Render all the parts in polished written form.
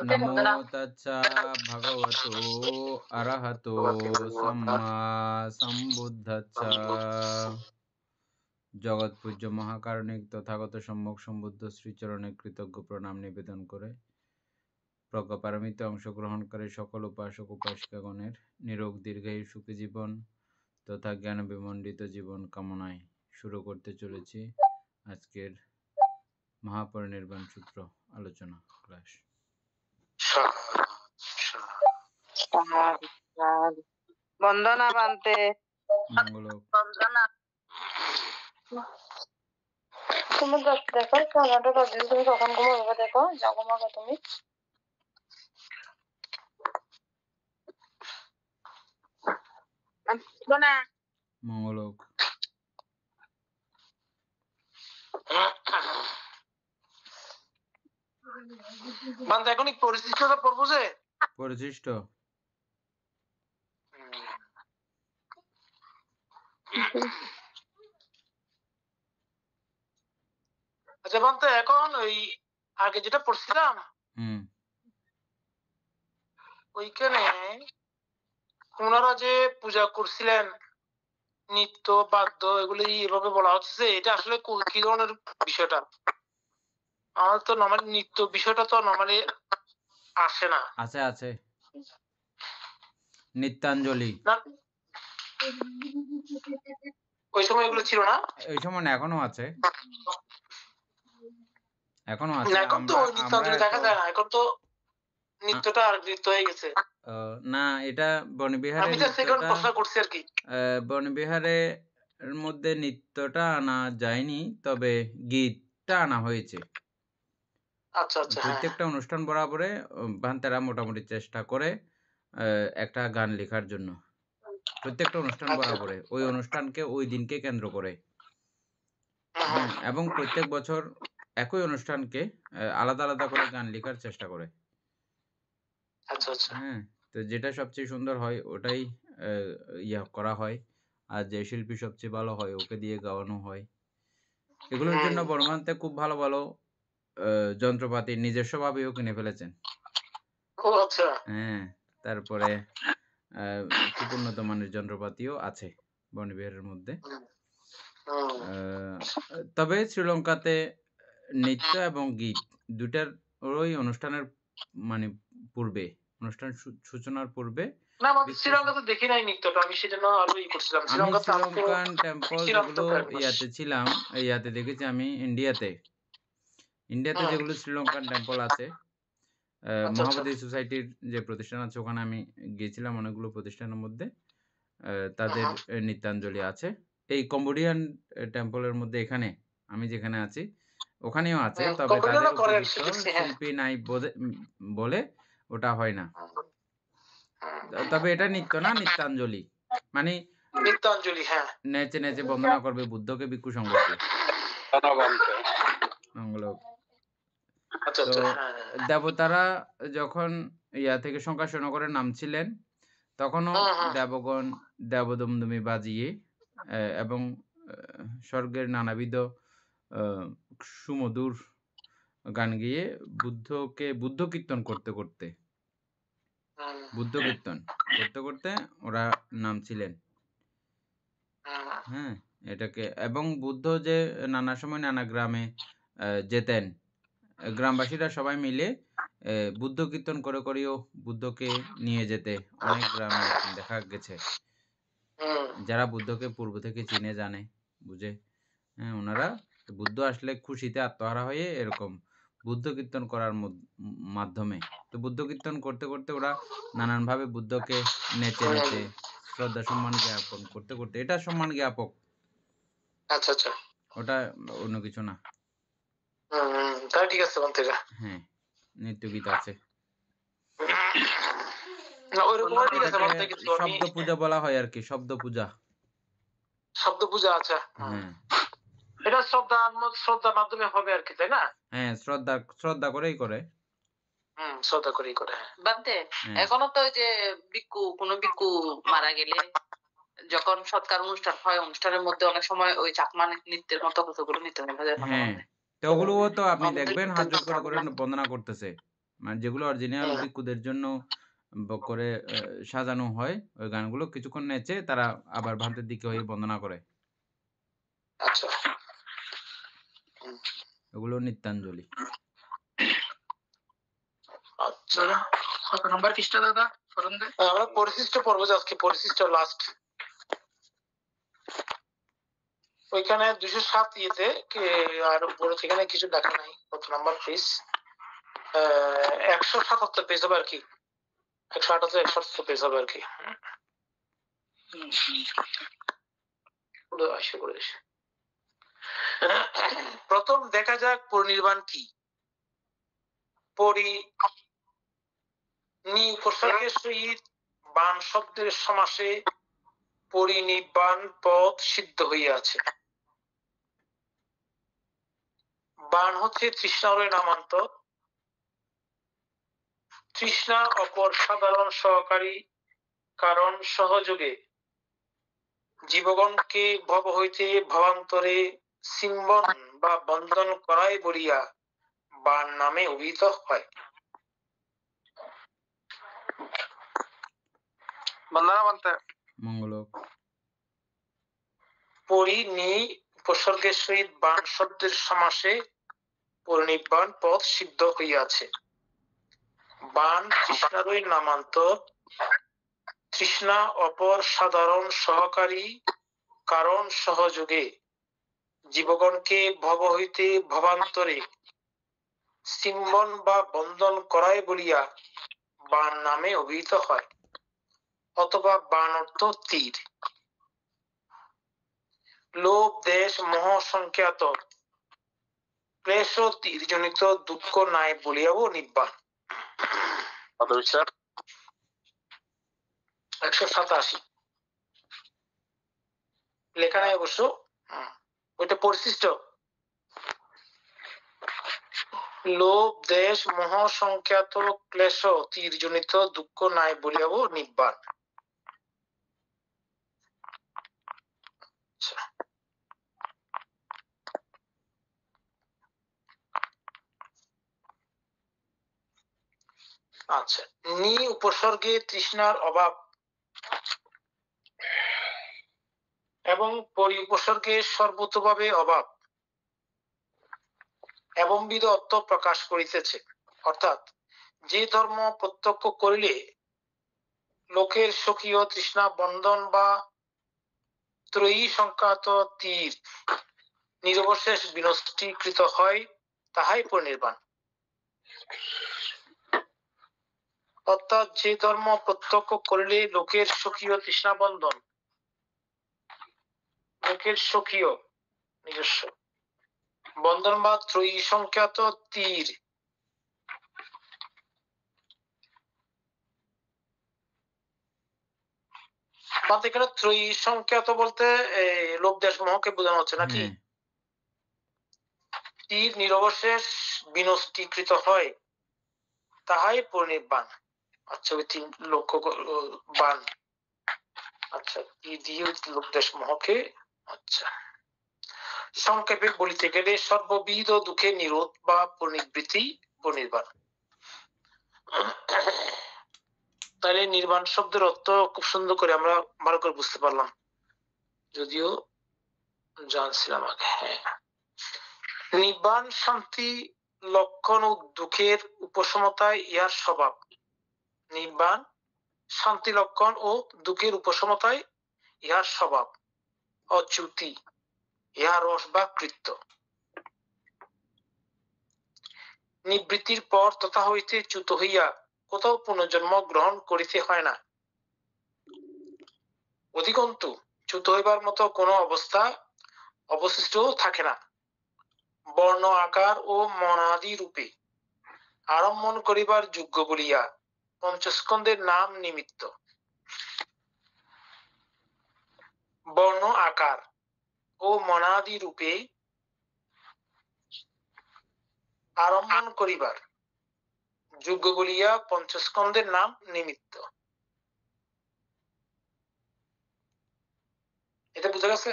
नमो तच्चा भगवतो अरहतो सम्मा सम्बुद्धच्चा। জগৎ পূজ্য মহাকারণিক তথাগত সম্যক সম্বুদ্ধ শ্রীচরণে কৃতজ্ঞ প্রণাম নিবেদন করে প্রজ্ঞাপারমিতে অংশগ্রহণকারী সকল উপাসক উপাসিকাগণের নিরোগ দীর্ঘায়ু সুখী জীবন তথা জ্ঞান বিমণ্ডিত জীবন কামনায় শুরু করতে চলেছি আজকের মহাপরিনির্বাণ সূত্র আলোচনা ক্লাস। বন্দনা বান্তে মঙ্গল। তুমি দেখো টমেটো কাটলে তুমি কখন ঘুমাবে দেখো, যাও ঘুমাবে তুমি। মঙ্গল। বান্দা এখন পরিশিষ্টতা পড়বো যে পরিশিষ্ট আচ্ছা বান্দা এখন ওই আগে যেটা পড়ছিলাম ওইখানে ওনারা যে পূজা করছিলেন নিত্য বাদ্য এগুলি এভাবে বলা হচ্ছে, এটা আসলে কি ধরনের বিষয়টা? আমার তো নরমালি নিত্য বিষয়টা তো নরমালি আসে না। আছে আছে নিত্যাঞ্জলি ওই সময় এগুলো ছিল না, এই সময় এখনো আছে, এখনো আছে। এখন তো নিত্যাঞ্জলি দেখা যায় না, এখন তো নিত্যটা আর নৃত্য হয়ে গেছে। না, এটা বনবিহারে আমি জাস্ট এখন প্রশ্ন করছি আর কি। বনবিহারে মধ্যে নৃত্যটা আনা যায়নি, তবে গীতটা আনা হয়েছে। আচ্ছা আচ্ছা। প্রত্যেকটা অনুষ্ঠান বরাবরে ভান্তেরা মোটামুটি চেষ্টা করে একটা গান লেখার জন্য, প্রত্যেকটা অনুষ্ঠান বরাবরে ওই অনুষ্ঠানকে ওই দিনকে কেন্দ্র করে, এবং প্রত্যেক বছর একই অনুষ্ঠানকে আলাদা আলাদা করে গান লেখার চেষ্টা করে। আচ্ছা আচ্ছা। হ্যাঁ, তো যেটা সবচেয়ে সুন্দর হয় ওটাই ইয়া করা হয়, আর যে শিল্পী সবচেয়ে ভালো হয় ওকে দিয়ে গাওয়ানো হয়। এগুলোর জন্য বর্মান্তে খুব ভালো ভালো যন্ত্রপাতি নিজস্বভাবেও কিনে ফেলেছেন। ও আচ্ছা। হ্যাঁ, তারপরে খুব উন্নত মানের যন্ত্রপাতিও আছে বনবিহারের মধ্যে। তবে শ্রীলঙ্কাতে নৃত্য এবং গীত দুটার ওই অনুষ্ঠানের মানে পূর্বে, অনুষ্ঠান সূচনার পূর্বে শ্রীলঙ্কাতে দেখি নাই নৃত্যটা, আমি সেজন্য আরো করছিলাম। আমি শ্রীলঙ্কান টেম্পল যেগুলো ইয়াতে ছিলাম, ইয়াতে দেখেছি আমি ইন্ডিয়াতে যেগুলো শ্রীলঙ্কান টেম্পল আছে, মহাবোধি সোসাইটির যে প্রতিষ্ঠান আছে ওখানে আমি গিয়েছিলাম, অনেকগুলো প্রতিষ্ঠানের মধ্যে তাদের নৃত্যাঞ্জলি আছে। এই কম্বোডিয়ান টেম্পলের মধ্যে এখানে আমি যেখানে আছি ওখানেও আছে, তবে তাদের উপযুক্ত শিল্পী নাই বলে ওটা হয় না। তবে এটা নৃত্য না, নৃত্যাঞ্জলি মানে নৃত্যাঞ্জলি। হ্যাঁ, নেচে নেচে বন্দনা করবে বুদ্ধকে, ভিক্ষু সংঘকে। তো দেবতারা যখন ইয়া থেকে শঙ্কাশনগরে নামছিলেন তখনও দেবগণ দেবদমদমি বাজিয়ে এবং স্বর্গের নানাবিধ সুমধুর গান গিয়ে বুদ্ধ কীর্তন করতে করতে ওরা নামছিলেন। হ্যাঁ, এটাকে এবং বুদ্ধ যে নানা সময় নানা গ্রামে যেতেন, গ্রামবাসীরা সবাই মিলে বুদ্ধ কীর্তন করে করেও বুদ্ধকে নিয়ে যেতে অনেক গ্রামে দেখা গেছে। যারা বুদ্ধকে পূর্ব থেকে চিনে জানে বুঝে, হ্যাঁ, ওনারা বুদ্ধ আসলে খুশিতে আত্মহারা হয়ে এরকম বুদ্ধ কীর্তন করার মাধ্যমে, তো বুদ্ধ কীর্তন করতে করতে ওরা নানানভাবে বুদ্ধকে নেচে নেচে শ্রদ্ধা সম্মান জ্ঞাপন করতে করতে, এটা সম্মান জ্ঞাপক। আচ্ছা আচ্ছা, ওটা অন্য কিছু না। ঠিক আছে। হ্যাঁ, নৃত্য গীত আছে। শব্দ পূজা বলা হয় আর কি, শব্দ পূজা। আচ্ছা, এটা শ্রদ্ধার মাধ্যমে হবে আর কি, তাই না? হ্যাঁ, শ্রদ্ধা করেই করে। শ্রদ্ধা করেই করে। এখনো তো যে কোন ভিক্ষু মারা গেলে যখন সৎকার অনুষ্ঠান হয়, অনুষ্ঠানের মধ্যে অনেক সময় ওই চাকমা নৃত্যের মতো কতগুলো নৃত্য দেখা যায়। হ্যাঁ, তো ওগুলোও তো আপনি দেখবেন হাত জোড় করে বন্দনা করতেছে। মানে যেগুলো অরিজিনাল হুম, ভিক্ষুদের জন্য করে সাজানো হয়, ওই গানগুলো কিছুক্ষণ নেচে তারা আবার ভ্রান্তের দিকে হয়ে বন্দনা করে। আচ্ছা। হুম, ওগুলো নিত্যাঞ্জলি। আচ্ছা। দাদা কত নম্বর পৃষ্ঠা দাদা ফরম দে? আমরা পরিশিষ্ট পড়বো যে আজকে পরিশিষ্ট লাস্ট। ওইখানে 207 ইয়েতে আর উপরে সেখানে কিছু লেখা নাই। কত নাম্বার প্লিজ? 177 পেজ হবে আর কি। 178 177 পেজ হবে আর কি। আশা করি। প্রথম দেখা যাক পরিনির্বাণ কি। উপসর্গের সহিত বান শব্দের সমাসে পরিনির্বাণ পদ সিদ্ধ হইয়াছে। বান হচ্ছে তৃষ্ণার নামান্তর। তৃষ্ণা অপর সাধারণ সহকারী কারণ সহযোগে জীবগণকে ভব হইতে ভবান্তরে সিম্বন বা বন্ধন করাই বলিয়া বান নামে অভিহিত হয়। বন্দনা বলতে মঙ্গলক। উপসর্গের সহিত বান শব্দের সমাসে পরিনির্বাণ পদ সিদ্ধ হইয়াছে। বান তৃষ্ণারই নামান্তর। তৃষ্ণা অপর সাধারণ সহকারী কারণ সহযোগে জীবগণকে ভব হইতে ভবান্তরে সিম্বন বা বন্ধন করায় বলিয়া বান নামে অভিহিত হয়। অথবা বান অর্থ তীর। লোভ দেশ মোহ সংখ্যাত ক্লেশ ও তীরজনিত দুঃখ নাই বলিয়াও নিব্বান। 187 লেখা নাই অবশ্য, ওইটা পরিশিষ্ট। লোভ দেশ মোহ সংখ্যাত ক্লেশ তীরজনিত দুঃখ নাই বলিয়াও নিব্বান। আচ্ছা, উপসর্গে তৃষ্ণার অভাব এবং পরি উপসর্গে সর্বতভাবে অভাব এবং বিধ অর্থ প্রকাশ করিতেছে। অর্থাৎ যে ধর্ম প্রত্যক্ষ করিলে লোকের স্বকীয় তৃষ্ণা বন্ধন বা ত্রয়ী সংখ্যাত তীর নিরবশেষ বিনষ্টীকৃত হয়, তাহাই পরিনির্বাণ। অর্থাৎ যে ধর্ম প্রত্যক্ষ করিলে লোকের স্বকীয় তৃষ্ণা বন্ধন, লোকের স্বকীয় নিজস্ব বন্ধন বা ত্রয়ী সংখ্যাত তীর এখানে ত্রয়ী সংখ্যাত বলতে লোভ দেশ মোহকে বোঝানো হচ্ছে নাকি? হ্যাঁ। তীর নিরবশেষ বিনষ্টীকৃত হয়, তাহাই পরিনির্বাণ। আচ্ছা, ওই 3 লক্ষ বান। আচ্ছা, তীর দিয়ে লোভ দেশ মোহকে। আচ্ছা, সংক্ষেপে বলিতে গেলে সর্ববিধ দুঃখের নিরোধ বা পরিনিবৃত্তি পরিনির্বাণ। তাহলে নির্বাণ শব্দের অর্থ খুব সুন্দর করে আমরা ভালো করে বুঝতে পারলাম, যদিও জানছিলাম আগে। হ্যাঁ, নির্বাণ শান্তি লক্ষণ ও দুঃখের উপশমতায় ইহার স্বভাব। নির্বাণ শান্তি লক্ষণ ও দুঃখের উপশমতায় ইহার স্বভাব। অচ্যুতি ইহার রস বা কৃত্য। নিবৃত্তির পর তথা হইতে চ্যুত হইয়া কোথাও পুনর্জন্ম গ্রহণ করিতে হয় না। অধিকন্তু চ্যুত হইবার মতো কোন অবস্থা অবশিষ্ট থাকে না। বর্ণ আকার ও মনাদি রূপে আরম্ভন করিবার যোগ্য বলিয়া পঞ্চস্কন্ধের নাম নিমিত্ত। বর্ণ আকার ও মনাদি রূপে আরম্ভন করিবার যোগ্য বলিয়া পঞ্চস্কন্ধের নাম নিমিত্ত। এটা বুঝা গেছে?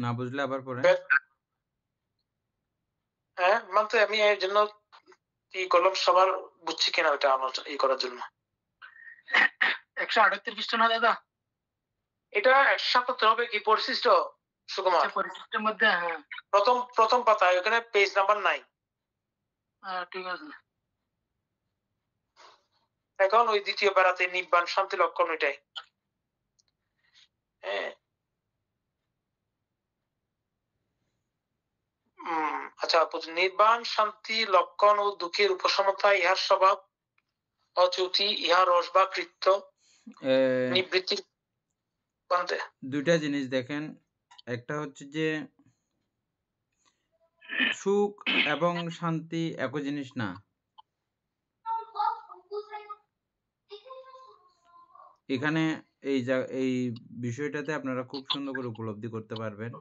না বুঝলে আবার পড়েন। হ্যাঁ মানতে আমি এর জন্য করলাম সবার বুঝছি কিনা ওটা আমার করার জন্য। 138 পৃষ্ঠা না দাদা? এটা 177 হবে কি পরিশিষ্ট সুকুমার? আচ্ছা, পরিশিষ্টের মধ্যে, হ্যাঁ প্রথম পাতায় ওখানে পেজ নাম্বার নাই। ঠিক আছে। এখন ওই দ্বিতীয় পারাতে নিব্বাণ শান্তি লক্ষণ ওইটাই। হ্যাঁ আচ্ছা, নির্বাণ শান্তি লক্ষণ ও দুঃখের উপশমতা ইহার স্বভাব, অচ্যুতি ইহা রস বা কৃত্য, নিবৃত্তি। দুইটা জিনিস দেখেন, একটা হচ্ছে যে সুখ এবং শান্তি একই জিনিস না। এখানে এই বিষয়টাতে আপনারা খুব সুন্দর করে উপলব্ধি করতে পারবেন।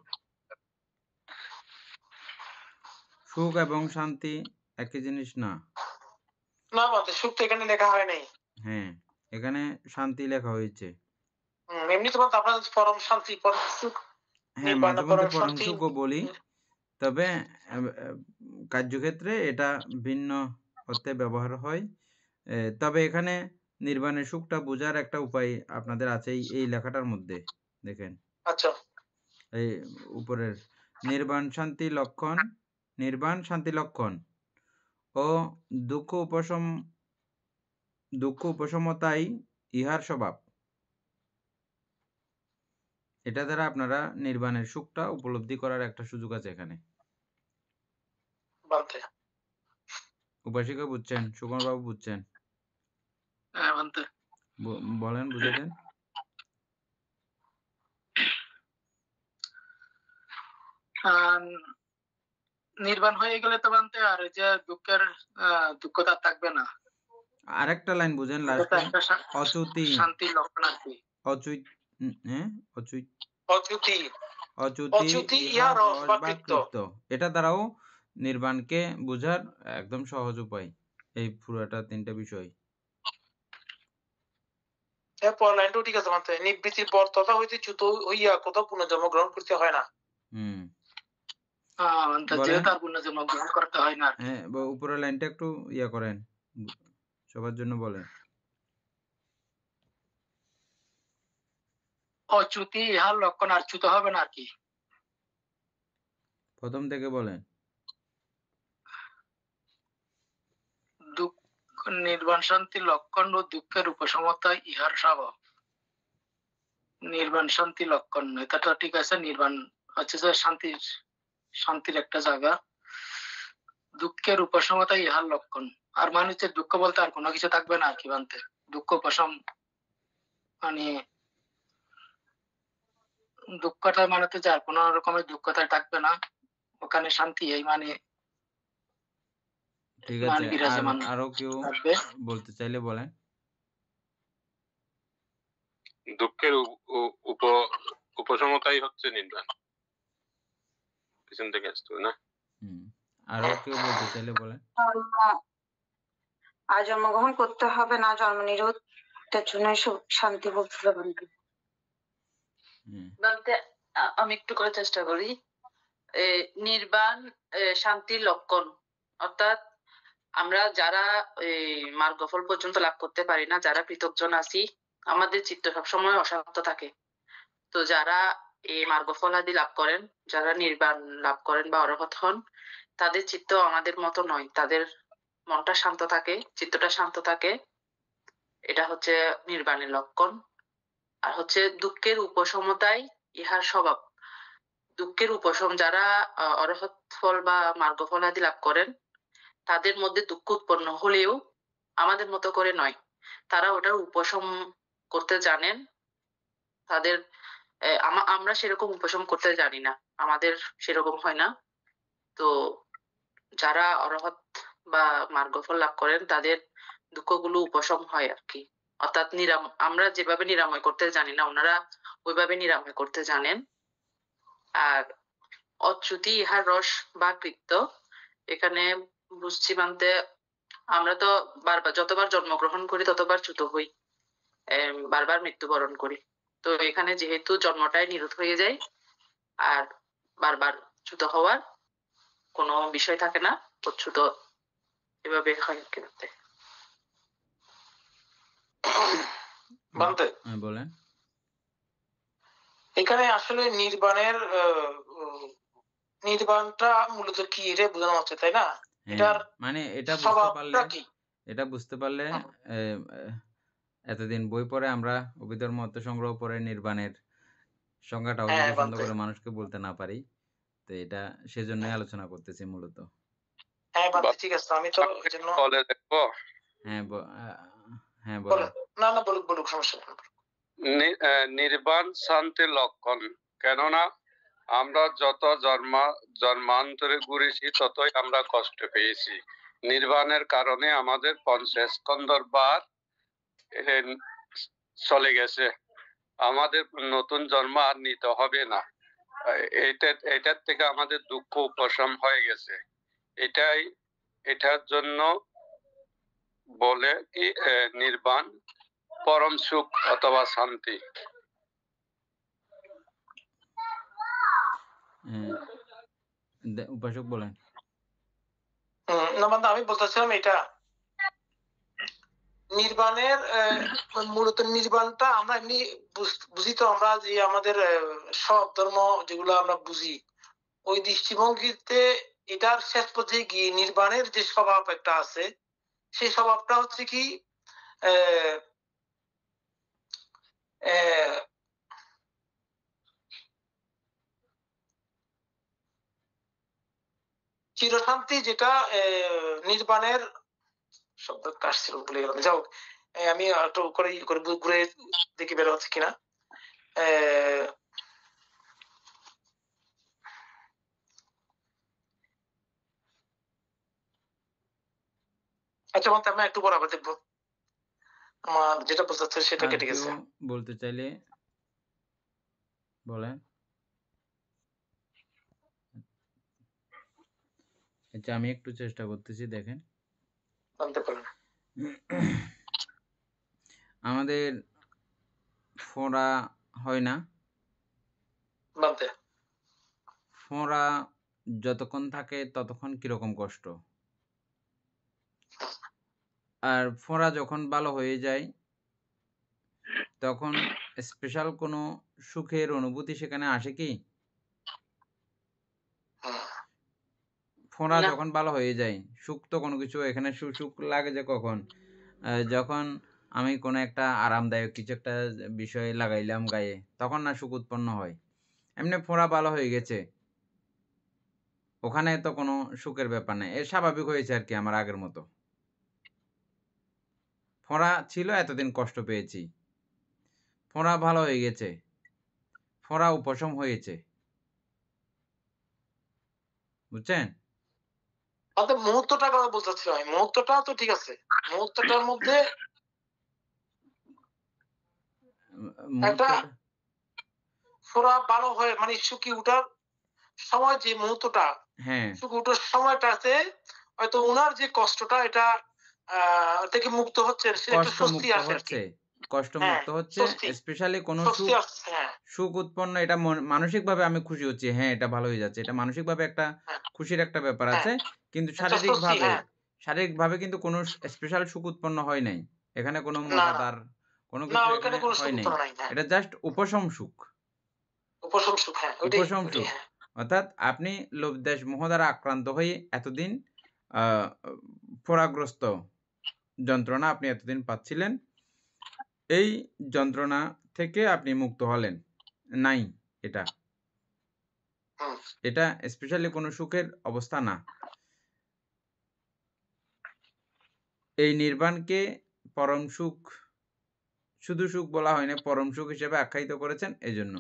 সুখ এবং শান্তি একই জিনিস না। না বলতে সুখ তো এখানে লেখা হয় নাই। হ্যাঁ, এখানে শান্তি লেখা হয়েছে। এমনি তো আপনার পরম শান্তি, পরম সুখ। হ্যাঁ, মাঝে মধ্যে পরম সুখও বলি, তবে কার্যক্ষেত্রে এটা ভিন্ন অর্থে ব্যবহার হয়। তবে এখানে নির্বাণের সুখটা বোঝার একটা উপায় আপনাদের আছে এই লেখাটার মধ্যে। দেখেন, আচ্ছা, এই উপরের নির্বাণ শান্তি লক্ষণ ও দুঃখ উপশমতাই ইহার স্বভাব। এটা দ্বারা আপনারা নির্বাণের সুখটা উপলব্ধি করার একটা সুযোগ আছে এখানে। উপাসিকা বুঝছেন? সুকুমার বাবু বুঝছেন? হ্যাঁ বানতে। বলেন, বুঝে দেন। নির্বাণ হয়ে গেলে তো বানতে আর যে দুঃখতা থাকবে না। আরেকটা লাইন বুঝেন লাস্টে, অচ্যুতি শান্তি লক্ষণ আর কি। অচ্যুতি ইহা রস বা কৃত্য। এটা দ্বারাও নির্বাণকে বোঝার একদম সহজ উপায় এই পুরোটা তিনটা বিষয়। এরপর লাইনটাও ঠিক আছে মানতে, নিবৃত্তির পর তথা হইতে চ্যুত হইয়া কোথাও পুনর্জন্ম গ্রহণ করতে হয় না। তার পুনর্জন্ম গ্রহণ করতে হয় না। হ্যাঁ, উপরের লাইনটা একটু করেন, সবার জন্য বলেন। অচ্যুতি ইহার লক্ষণ আর চ্যুত হবে না আর কি। প্রথম থেকে বলেন। নির্বাণ শান্তি লক্ষণ ও দুঃখের উপশমতা ইহার স্বভাব। নির্বাণ শান্তি লক্ষণ, এটা ঠিক আছে। নির্বাণ হচ্ছে যে শান্তির একটা জায়গা। দুঃখের উপশমতা ইহার লক্ষণ, আর মানে হচ্ছে দুঃখ বলতে আর কোনো কিছু থাকবে না আর কি বানতে। দুঃখ উপশম মানে দুঃখটা মানে তো যার কোনো রকমের দুঃখতা থাকবে না ওখানে, শান্তি এই মানে। ঠিক আছে, আরো কেউ বলতে চাইলে বলেন। দুঃখের উপশমতাই হচ্ছে নির্বাণ। পিছন থেকে আসতে হবে না। আরো কেউ বলতে চাইলে বলেন। আর জন্মগ্রহণ করতে হবে না, জন্ম নিরোধ, এটার জন্য শান্তি বলতে বলতে আমি একটু করে চেষ্টা করি। নির্বাণ শান্তির লক্ষণ, অর্থাৎ আমরা যারা মার্গফল পর্যন্ত লাভ করতে পারি না, যারা পৃথকজন আছি, আমাদের চিত্ত সবসময় অশান্ত থাকে। তো যারা এই মার্গফল আদি লাভ করেন, যারা নির্বাণ লাভ করেন বা অরহত হন, তাদের চিত্ত আমাদের মতো নয়। তাদের মনটা শান্ত থাকে, চিত্তটা শান্ত থাকে। এটা হচ্ছে নির্বাণের লক্ষণ। আর হচ্ছে দুঃখের উপশমতাই ইহার স্বভাব। দুঃখের উপশম, যারা অরহত ফল বা মার্গফল আদি লাভ করেন, তাদের মধ্যে দুঃখ উৎপন্ন হলেও আমাদের মতো করে নয়। তারা ওটার উপশম করতে জানেন। তাদের আমরা সেরকম উপশম করতে জানি না, আমাদের সেরকম হয় না। তো যারা অরহত বা মার্গফল লাভ করেন, তাদের দুঃখগুলো উপশম হয় আর কি। অর্থাৎ আমরা যেভাবে নিরাময় করতে জানি না, ওনারা ওইভাবে নিরাময় করতে জানেন। আর অচ্যুতি ইহার রস বা কৃত্য, এখানে বুঝছি মানতে আমরা তো যতবার জন্মগ্রহণ করি ততবার চ্যুত হই, বারবার মৃত্যুবরণ করি। তো এখানে যেহেতু জন্মটাই নিরোধ হয়ে যায়, আর বারবার চ্যুত হওয়ার কোনো বিষয় থাকে না, চ্যুত এভাবে হয় কি বলতে। বানতে বলেন। এখানে আসলে নির্বাণটা মূলত কি এটা বোঝানো হচ্ছে, তাই না? এটার মানে এটা বুঝতে স্বভাবটা পারলে কি? এতদিন বই পড়ে আমরা অভিধর্ম অর্থ সংগ্রহ পড়ে নির্বাণের সংজ্ঞাটাও হ্যাঁ যদি সুন্দর বানতে, করে মানুষকে বলতে না পারি, তো এটা সেজন্যই আলোচনা করতেছি মূলত। হ্যাঁ বানতে, ঠিক আছে, আমি তো এই জন্য বলে দেখবো। হ্যাঁ বলেন। বলেন। না না, বলুক, সমস্যা নেই। নির্বাণ শান্তির লক্ষণ, কেননা আমরা যত জন্মান্তরে ঘুরেছি ততই আমরা কষ্ট পেয়েছি। নির্বাণের কারণে আমাদের পঞ্চস্কন্ধর ভার চলে গেছে, আমাদের নতুন জন্ম আর নিতে হবে না। এটার থেকে আমাদের দুঃখ উপশম হয়ে গেছে। এটার জন্য বলে কি নির্বাণ পরম সুখ অথবা শান্তি। উপাসক বলেন। না বান্দা, আমি বলতেছিলাম এটা নির্বাণের মূলত নির্বাণটা আমরা এমনি বুঝি তো, আমরা যে আমাদের সব ধর্ম যেগুলো আমরা বুঝি, ওই দৃষ্টিভঙ্গিতে এটার শেষ পর্যায়ে গিয়ে নির্বাণের যে স্বভাব একটা আছে, সেই স্বভাবটা হচ্ছে কি চিরশান্তি, যেটা নির্বাণের শব্দ কাটছিল, ভুলে গেলাম। যাও, আমি একটু করে ঘুরে দেখি বের হচ্ছে কিনা। আচ্ছা, আমি একটু পর আবার দেখবো, আমার যেটা বোঝাচ্ছে সেটা কেটে গেছে। বলতে চাইলে বলেন। আচ্ছা, আমি একটু চেষ্টা করতেছি, দেখেন। আমাদের ফোঁড়া হয় না, ফোঁড়া যতক্ষণ থাকে ততক্ষণ কিরকম কষ্ট, আর ফোঁড়া যখন ভালো হয়ে যায় তখন স্পেশাল কোনো সুখের অনুভূতি সেখানে আসে কি? ফোঁড়া যখন ভালো হয়ে যায়, সুখ তো কোনো কিছু এখানে সুখ লাগে যে কখন, যখন আমি কোনো একটা আরামদায়ক কিছু একটা বিষয় লাগাইলাম গায়ে, তখন না সুখ উৎপন্ন হয়। এমনি ফোঁড়া ভালো হয়ে গেছে, ওখানে তো কোনো সুখের ব্যাপার নেই, এ স্বাভাবিক হয়েছে আর কি, আমার আগের মতো। ফোঁড়া ছিল, এতদিন কষ্ট পেয়েছি, ফোঁড়া ভালো হয়ে গেছে, ফোঁড়া উপশম হয়েছে, বুঝছেন? মুহূর্তটার কথা বলতেছিলাম আমি, মুহূর্তটা তো ঠিক আছে, মুহূর্তটার মধ্যে একটা ফোড়া ভালো হয়ে মানে সুখী উঠার সময়, যে মুহূর্তটা সুখী উঠার সময়টা আছে, হয়তো উনার যে কষ্টটা এটা থেকে মুক্ত হচ্ছে, সে একটা স্বস্তি আসে আর কি। কষ্টমুক্ত হচ্ছে, স্পেশালি কোনো সুখ উৎপন্ন, এটা মানসিকভাবে আমি খুশি হচ্ছি, হ্যাঁ এটা ভালো হয়ে যাচ্ছে, এটা মানসিকভাবে একটা খুশির একটা ব্যাপার আছে, কিন্তু শারীরিকভাবে কিন্তু কোনো স্পেশাল সুখ উৎপন্ন হয় নাই, এখানে কোনো মজাদার কোনো কিছু এখানে হয় নাই, এটা জাস্ট উপশম সুখ। অর্থাৎ আপনি লোভ দেশ মোহ দ্বারা আক্রান্ত হয়ে এতদিন ফোড়াগ্রস্ত যন্ত্রণা আপনি এতদিন পাচ্ছিলেন, এই যন্ত্রণা থেকে আপনি মুক্ত হলেন নাই, এটা স্পেশালি কোনো সুখের অবস্থা না। এই নির্বাণকে পরম সুখ, শুধু সুখ বলা হয় না, পরম সুখ হিসেবে আখ্যায়িত করেছেন, এজন্য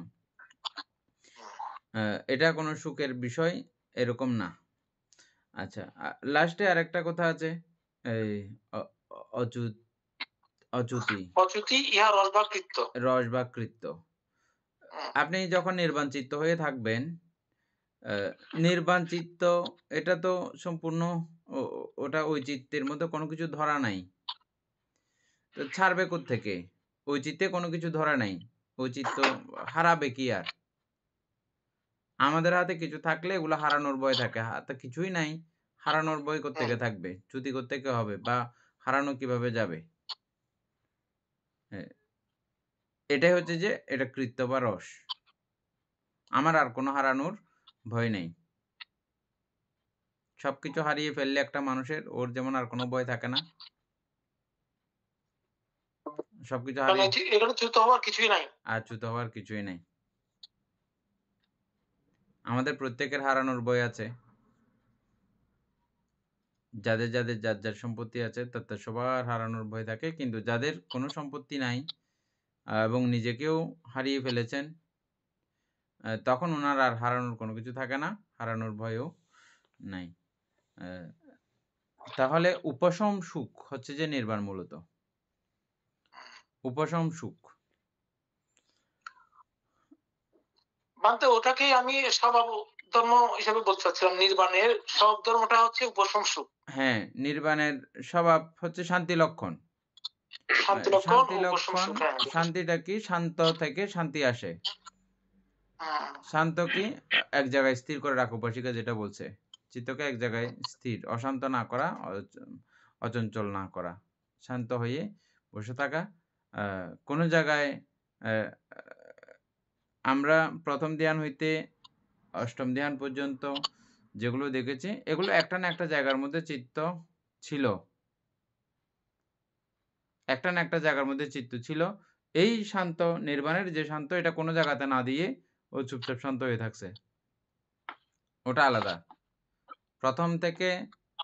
এটা কোনো সুখের বিষয় এরকম না। আচ্ছা, লাস্টে আরেকটা কথা আছে, এই অচ্যুতি ইহা রস বা কৃত্য। রস বা কৃত্য। আপনি যখন নির্বাণ চিত্ত হয়ে থাকবেন, নির্বাণ চিত্ত এটা তো সম্পূর্ণ ওটা ওই চিত্তের মধ্যে কোনো কিছু ধরা নাই, তো ছাড়বে কোত্থেকে? ওই চিত্তে কোনো কিছু ধরা নাই, ওই চিত্ত হারাবে কি আর? আমাদের হাতে কিছু থাকলে এগুলো হারানোর ভয় থাকে। হাতে কিছুই নাই, হারানোর ভয় কোত্থেকে থাকবে? চ্যুতি কোত্থেকে হবে বা হারানো কিভাবে যাবে? হ্যাঁ, এটাই হচ্ছে যে এটা কৃত্য বা রস। আমার আর কোনো হারানোর ভয় নেই। সবকিছু হারিয়ে ফেললে একটা মানুষের ওর যেমন আর কোনো ভয় থাকে না। সবকিছু মানে হারিয়ে এখানে চ্যুত হওয়ার কিছুই নাই। আর চ্যুত হওয়ার কিছুই নাই। আমাদের প্রত্যেকের হারানোর ভয় আছে। যাদের যার যার সম্পত্তি আছে তাদের সবার হারানোর ভয় থাকে। কিন্তু যাদের কোনো সম্পত্তি নাই এবং নিজেকেও হারিয়ে ফেলেছেন, তখন উনার আর হারানোর কোনো কিছু থাকে না। হারানোর ভয়ও নাই। আ তাহলে উপশম সুখ হচ্ছে যে নির্বাণ মূলত। উপশম সুখ। বান্তে ওটাকেই আমি স্বভাব ধর্ম হিসেবে বলতে চাচ্ছিলাম। নির্বাণের স্বভাব ধর্মটা হচ্ছে উপশম সুখ। হ্যাঁ, নির্বাণের স্বভাব হচ্ছে শান্তি লক্ষণ। শান্তি লক্ষণ শান্তি ও উপশম লক্ষণ, সুখ। হ্যাঁ, শান্তিটা কি? শান্ত থেকে শান্তি আসে। হ্যাঁ। শান্ত কি? এক জায়গায় স্থির করে রাখো, উপাসিকা যেটা বলছে। চিত্তকে এক জায়গায় স্থির, অশান্ত না করা, অচঞ্চল না করা। শান্ত হয়ে বসে থাকা। কোনো জায়গায় আ আমরা ১ম ধ্যান হইতে ৮ম ধ্যান পর্যন্ত যেগুলো দেখেছি, এগুলো একটা না একটা জায়গার মধ্যে চিত্ত ছিল। একটা না একটা জায়গার মধ্যে চিত্ত ছিল। এই শান্ত নির্বাণের যে শান্ত, এটা কোনো জায়গাতে না দিয়ে ও চুপচাপ শান্ত হয়ে থাকছে। ওটা আলাদা। ১ম থেকে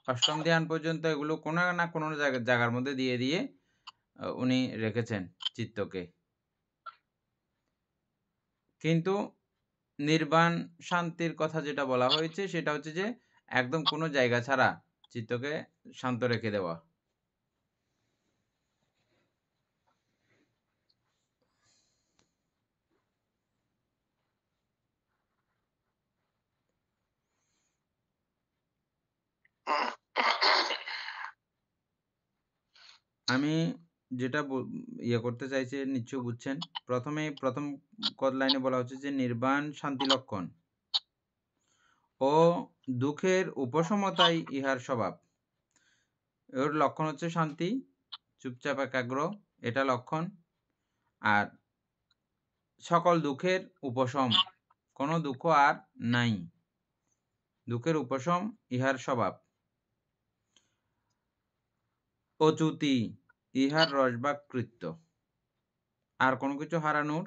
৮ম ধ্যান পর্যন্ত এগুলো কোনো না কোনো জায়গার মধ্যে দিয়ে উনি রেখেছেন চিত্তকে। কিন্তু নির্বাণ শান্তির কথা যেটা বলা হয়েছে সেটা হচ্ছে যে একদম কোনো জায়গা ছাড়া চিত্তকে শান্ত রেখে দেওয়া। আমি যেটা করতে চাইছি নিশ্চয়ই বুঝছেন। ১ম লাইনে বলা হচ্ছে যে নির্বাণ শান্তি লক্ষণ ও দুঃখের উপশমতাই ইহার স্বভাব। ওর লক্ষণ হচ্ছে শান্তি, চুপচাপ একাগ্র, এটা লক্ষণ। আর সকল দুঃখের উপশম, কোনো দুঃখ আর নাই। দুঃখের উপশম ইহার স্বভাব। অচ্যুতি ইহার রসবাক কৃত্য। আর কোনো কিছু হারানোর,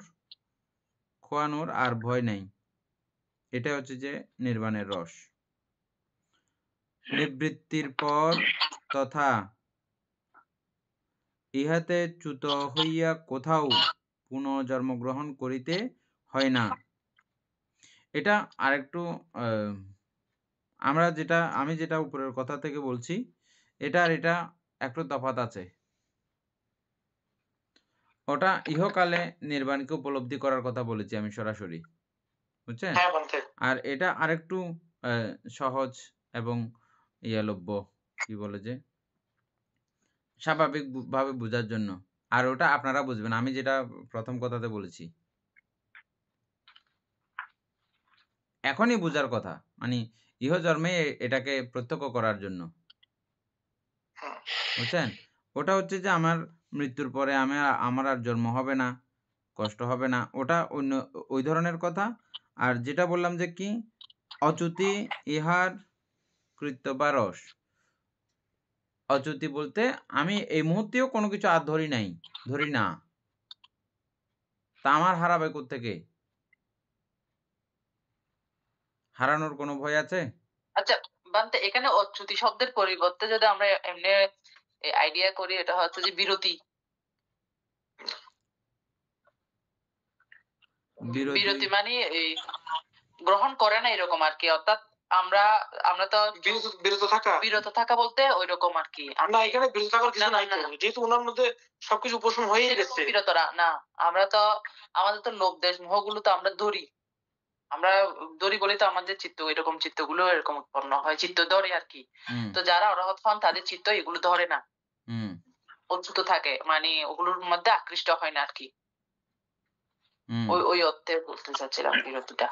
খোয়ানোর আর ভয় নাই। এটা হচ্ছে যে নির্বাণের রস। নিবৃত্তির পর তথা ইহাতে চ্যুত হইয়া কোথাও পুনর্জন্মগ্রহণ করিতে হয় না। এটা আরেকটু আমি যেটা উপরের কথা থেকে বলছি, এটা আর এটা একটু তফাৎ আছে। ওটা ইহকালে নির্বাণকে উপলব্ধি করার কথা বলেছি আমি সরাসরি। বুঝছেন? হ্যাঁ বান্তে। আর এটা আরেকটু সহজ এবং লভ্য, কি বলে যে স্বাভাবিক ভাবে বুঝার জন্য। আর ওটা আপনারা বুঝবেন। আমি যেটা ১ম কথাতে বলেছি। এখনই বুঝার কথা। মানে ইহজন্মে এটাকে প্রত্যক্ষ করার জন্য। বুঝছেন? ওটা হচ্ছে যে আমার মৃত্যুর পরে আমার আর জন্ম হবে না, কষ্ট হবে না। ওটা ওই ধরনের কথা। আর যেটা বললাম যে কি? অচ্যুতি ইহার কৃত্য বা রস। অচ্যুতি বলতে আমি এই মুহূর্তেও কোনো কিছু আর ধরি না। তা আমার হারাবে কোত্থেকে? হারানোর কোনো ভয় আছে? আচ্ছা বান্তে, এখানে অচ্যুতি শব্দের পরিবর্তে যদি আমরা এমনি আইডিয়া করি, এটা হচ্ছে যে বিরতি। বিরতি মানে এই গ্রহণ করে না এরকম আর কি। অর্থাৎ আমরা তো বিরত থাকা বলতে ওইরকম আর কি। না, এখানে বিরত থাকার কিছু নাই তো, যেহেতু ওনার মধ্যে সবকিছু উপশম হয়ে গেছে। বিরতরা না, আমরা তো আমাদের তো লোভ দেশ মোহগুলো তো আমরা ধরি। আমরা ধরি বলেই তো আমাদের চিত্ত, এরকম চিত্তগুলো এরকম উৎপন্ন হয়, চিত্ত ধরে আর কি। তো যারা অরহৎ হন তাদের চিত্ত এগুলো ধরে না, অচ্যুত থাকে, মানে ওগুলোর মধ্যে আকৃষ্ট হয় না আর কি। ওই অর্থে বলতে চাচ্ছিলাম বিরতিটা।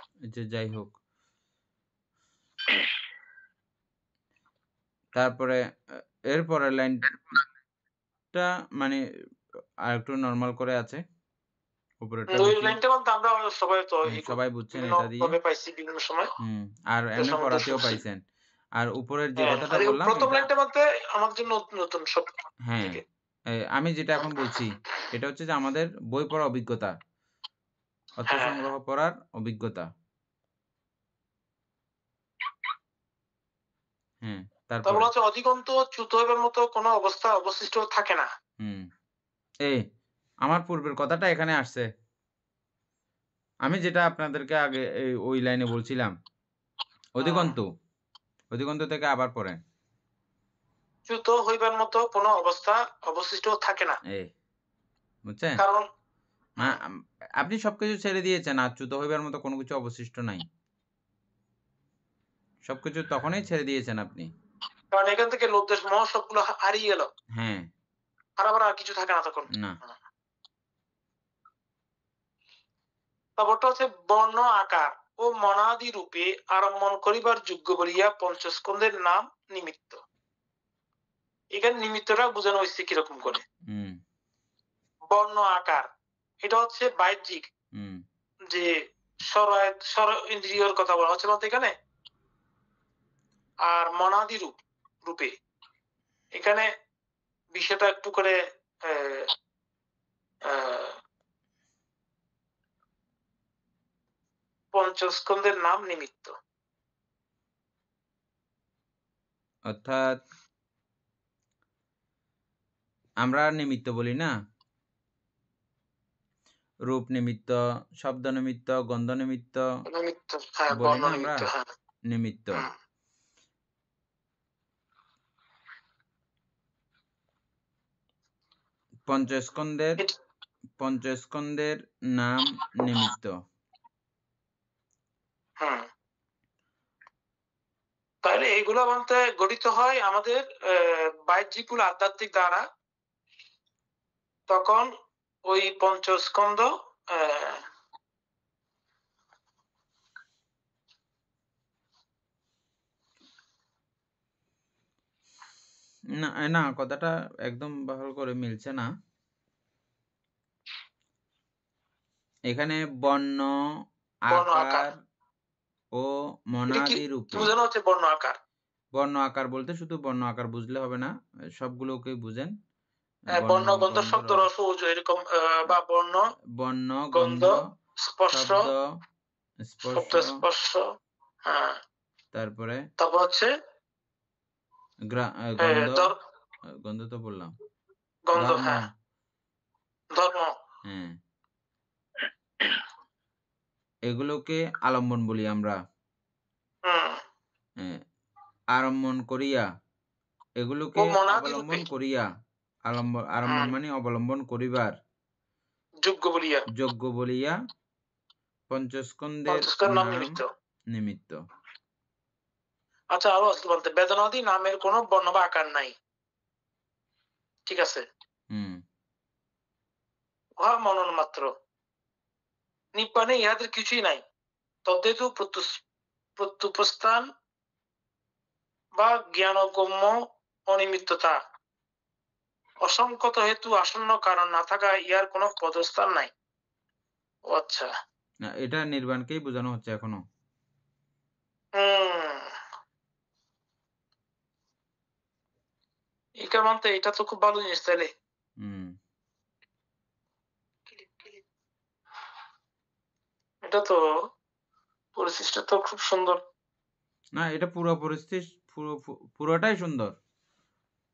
যাই হোক, তারপরে এরপরের লাইনটা মানে আরেকটু নরমাল করে আছে। উপরেরটা ওই বেশি লাইনটা বলতে আমরা সবাই তো সবাই বুঝছেন বিভিন্ন এটা দিয়ে। ভাবে পাইছি বিভিন্ন সময়। আর এমনি সময় পড়াতেও শুনছি। পাইছেন। আর উপরের যে হ্যাঁ, কথাটা আর এই বললাম প্রথম এটা লাইনটা বলতে আমার জন্য নতুন সব হ্যাঁ, থেকে। আমি যেটা এখন বলছি এটা হচ্ছে যে আমাদের বই পড়া অভিজ্ঞতা, অর্থ হ্যাঁ, সংগ্রহ পড়ার অভিজ্ঞতা। হ্যাঁ, তারপর তারপরে হচ্ছে অধিকন্ত চ্যুত হইবার মতো কোনো অবস্থা অবশিষ্ট থাকে না। এই আমার পূর্বের কথাটা এখানে আসছে। আমি যেটা আপনাদেরকে আগে ওই লাইনে বলছিলাম। অধিকন্তু, অধিকন্তু থেকে আবার পড়েন। চ্যুত হইবার মতো কোনো অবস্থা অবশিষ্ট থাকে না। বুঝছেন? কারণ আপনি সবকিছু ছেড়ে দিয়েছেন, আচ্যুত হইবার মতো কোনো কিছু অবশিষ্ট নাই। সবকিছু তখনই ছেড়ে দিয়েছেন আপনি। কারণ এখান থেকে লোকদেশ মোহ সবগুলো হারিয়ে গেল। হ্যাঁ। আর আবার আর কিছু থাকে না তখন। না। তারপরটা হচ্ছে বর্ণ আকার ও মনাদি রূপে আরম্ভন করিবার যোগ্য বলিয়া পঞ্চস্কন্ধের নাম নিমিত্ত। এখানে নিমিত্তটা বোঝানো হয়েছে কিরকম করে। বর্ণ আকার এটা হচ্ছে বাহ্যিক যে স্বর ইন্দ্রিয়র কথা বলা হচ্ছে বলতে এখানে। আর মনাদি রূপে এখানে বিষয়টা একটু করে পঞ্চস্কন্ধের নাম নিমিত্ত, অর্থাৎ আমরা নিমিত্ত বলি না, রূপ নিমিত্ত, শব্দ নিমিত্ত, গন্ধ নিমিত্ত বলি না আমরা, নিমিত্ত। পঞ্চস্কন্ধের নাম নিমিত্ত। তাহলে এইগুলো বলতে গঠিত হয় আমাদের বাহ্যিকুল আধ্যাত্মিক দ্বারা। তখন ওই পঞ্চস্কন্ধ না কথাটা একদম ভালো করে মিলছে না। এখানে বর্ণ আকার ও মনাদি রূপে বোঝানো হচ্ছে বর্ণ আকার। বর্ণ আকার বলতে শুধু বর্ণ আকার বুঝলে হবে না, সবগুলোকে বুঝেন। বর্ণ গন্ধ শব্দ রস এরকম বা বর্ণ গন্ধ স্পর্শ স্পর্শ তারপরে হচ্ছে গন্ধ তো বললাম, গন্ধ ধর্ম এগুলোকে আলম্বন বলি আমরা। আরম্ভন করিয়া এগুলোকে অবলম্বন করিয়া, আরম্ভন মানে অবলম্বন করিবার যোগ্য বলিয়া পঞ্চস্কন্ধের নাম নিমিত্ত। আচ্ছা, আরো বলতে বেদনাদি নামের কোনো বর্ণ বা আকার নাই, ঠিক আছে? উহা মনন মাত্র, নিব্বাণে ইহাদের কিছুই নাই। তদ্হেতু প্রত্যুপস্থান বা জ্ঞানগম্য অনিমিত্ততা, অসংখ্যত হেতু আসন্ন কারণ না থাকা ইহার কোনো পদস্থান নাই। ও আচ্ছা, এটা নির্বাণকেই বোঝানো হচ্ছে এখনো। এটা তো খুব ভালো জিনিস তাইলে। এটা তো পরিস্থিতিটা তো খুব সুন্দর। না, এটা পুরোটাই সুন্দর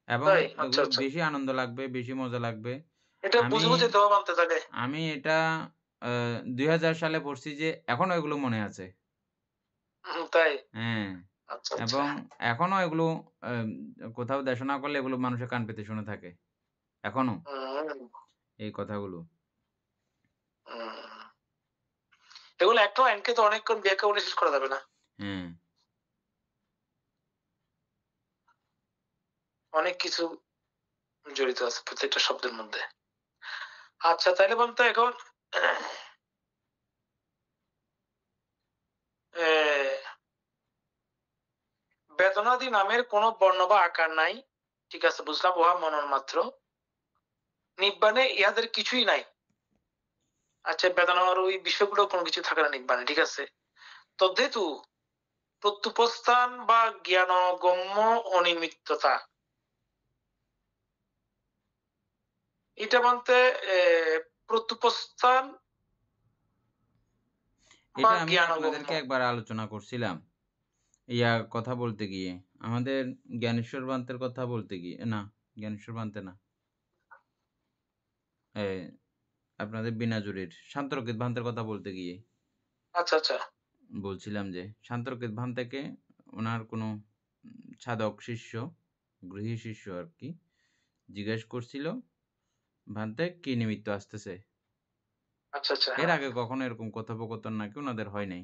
এবং বেশি আনন্দ লাগবে, বেশি মজা লাগবে। এটা বুঝে বুঝে দেওয়া মানতে থাকে। আমি এটা 2000 সালে পড়ছি যে এখনো এগুলো মনে আছে। তাই? হ্যাঁ। আচ্ছা, এবং এখনো এগুলো কোথাও দেশনা করলে এগুলো মানুষের কান পেতে শুনে থাকে এখনো এই কথাগুলো। এগুলো একটা লাইনকে তো অনেকক্ষণ ব্যাখ্যা করে শেষ করা যাবে না। অনেক কিছু জড়িত আছে প্রত্যেকটা শব্দের মধ্যে। আচ্ছা, তাইলে বলতো এখন বেদনাদি নামের কোনো বর্ণ বা আকার নাই, ঠিক আছে বুঝলাম, উহা মনন মাত্র। নিব্বাণে ইহাদের কিছুই নাই। আচ্ছা, বেদনার ওই বিষয়গুলো কোনো কিছু থাকে না নিব্বাণে, ঠিক আছে। তদ্হেতু প্রত্যুপস্থান বা জ্ঞানগম্য অনিমিত্ততা, এটা মানতে প্রত্যুপস্থান বা এটা আমি জ্ঞানগম্য। আপনাদেরকে একবার আলোচনা করছিলাম কথা বলতে গিয়ে, আমাদের জ্ঞানেশ্বর বান্তের কথা বলতে গিয়ে, না জ্ঞানেশ্বর বান্তে না, আপনাদের বিনাজুরির শান্তরকিত ভান্তের কথা বলতে গিয়ে আচ্ছা আচ্ছা। বলছিলাম যে শান্তরকিত ভান থেকে ওনার কোনো সাধক শিষ্য, গৃহী শিষ্য আর কি, জিজ্ঞেস করছিল ভান্তে কি নিমিত্ত আসতেছে। আচ্ছা আচ্ছা। এর আগে কখনো এরকম কথোপকথন নাকি ওনাদের হয় নাই।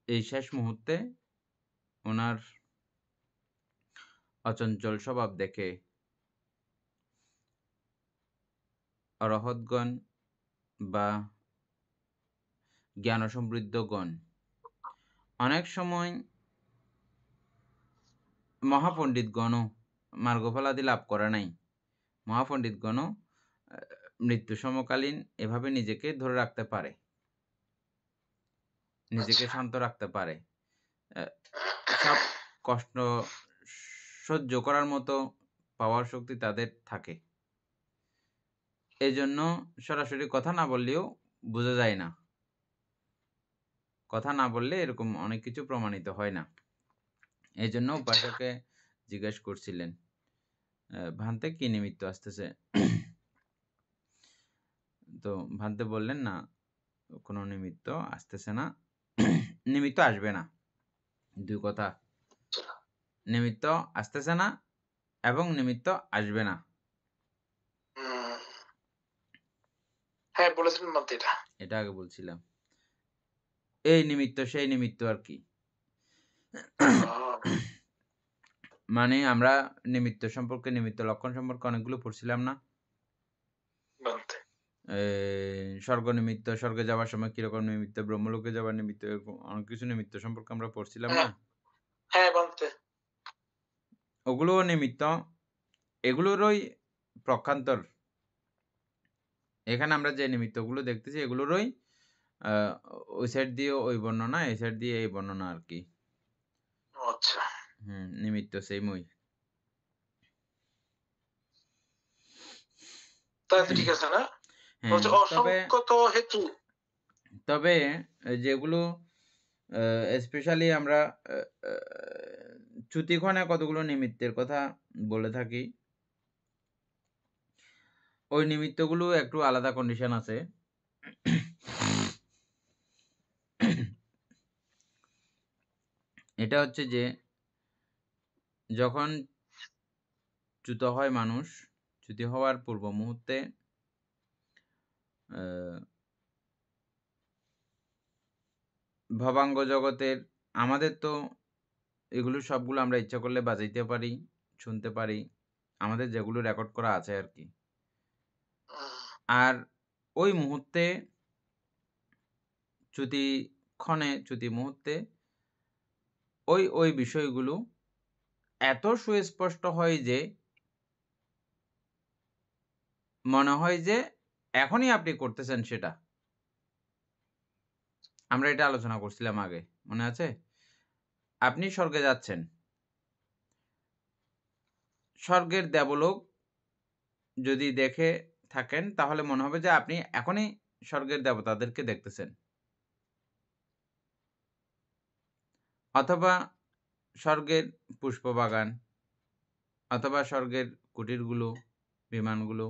এই শেষ মুহূর্তে ওনার অচঞ্চল স্বভাব দেখে অরহৎগণ বা জ্ঞান সমৃদ্ধগণ অনেক সময় মহাপণ্ডিতগণও মার্গফলাদি লাভ করে নাই। মহাপণ্ডিতগণও মৃত্যু সমকালীন এভাবে নিজেকে ধরে রাখতে পারে, নিজেকে শান্ত রাখতে পারে, সব কষ্ট সহ্য করার মতো পাওয়ার শক্তি তাদের থাকে। এই জন্য সরাসরি কথা না বললেও বোঝা যায় না, কথা না বললে এরকম অনেক কিছু প্রমাণিত হয় না। এই জন্য উপাসকে জিজ্ঞেস করছিলেন ভান্তে কি নিমিত্ত আসতেছে। তো ভান্তে বললেন না, কোনো নিমিত্ত আসতেছে না, নিমিত্ত আসবে না। দুই কথা, নিমিত্ত আসতেছে না এবং নিমিত্ত আসবে না। হ্যাঁ বলেছিলেন বলতে, এটা আগে বলছিলাম। এই নিমিত্ত সেই নিমিত্ত আর কি। মানে আমরা নিমিত্ত সম্পর্কে, নিমিত্ত লক্ষণ সম্পর্কে অনেকগুলো পড়ছিলাম না? স্বর্গ নিমিত্ত, স্বর্গে যাওয়ার সময় কিরকম নিমিত্ত, ব্রহ্মলোকে যাওয়ার নিমিত্ত, এরকম অনেক কিছু নিমিত্ত সম্পর্কে আমরা পড়ছিলাম না? হ্যাঁ বলতে, ওগুলোও নিমিত্ত, এগুলোরই প্রক্ষান্তর। এখানে আমরা যে নিমিত্তগুলো দেখতেছি এগুলোরই ওই সাইড দিয়ে ওই বর্ণনা, এই সাইড দিয়ে এই বর্ণনা আর কি। আচ্ছা। নিমিত্ত সেইমই। ঠিক আছে না? তবে যেগুলো স্পেশালি আমরা চ্যুতিক্ষণে কতগুলো নিমিত্তের কথা বলে থাকি, ওই নিমিত্তগুলো একটু আলাদা কন্ডিশন আছে। এটা হচ্ছে যে যখন চ্যুত হয় মানুষ, চ্যুতি হওয়ার পূর্ব মুহূর্তে ভবাঙ্গ জগতের, আমাদের তো এগুলো সবগুলো আমরা ইচ্ছা করলে বাজাইতে পারি, শুনতে পারি, আমাদের যেগুলো রেকর্ড করা আছে আর কি। আর ওই মুহূর্তে চ্যুতি মুহূর্তে ওই বিষয়গুলো এত সুস্পষ্ট হয় যে মনে হয় যে এখনই আপনি করতেছেন সেটা। আমরা এটা আলোচনা করছিলাম আগে, মনে আছে? আপনি স্বর্গে যাচ্ছেন, স্বর্গের দেবলোক যদি দেখে থাকেন তাহলে মনে হবে যে আপনি এখনই স্বর্গের দেবতাদেরকে দেখতেছেন। অথবা স্বর্গের পুষ্পবাগান, অথবা স্বর্গের কুটিরগুলো, বিমানগুলো,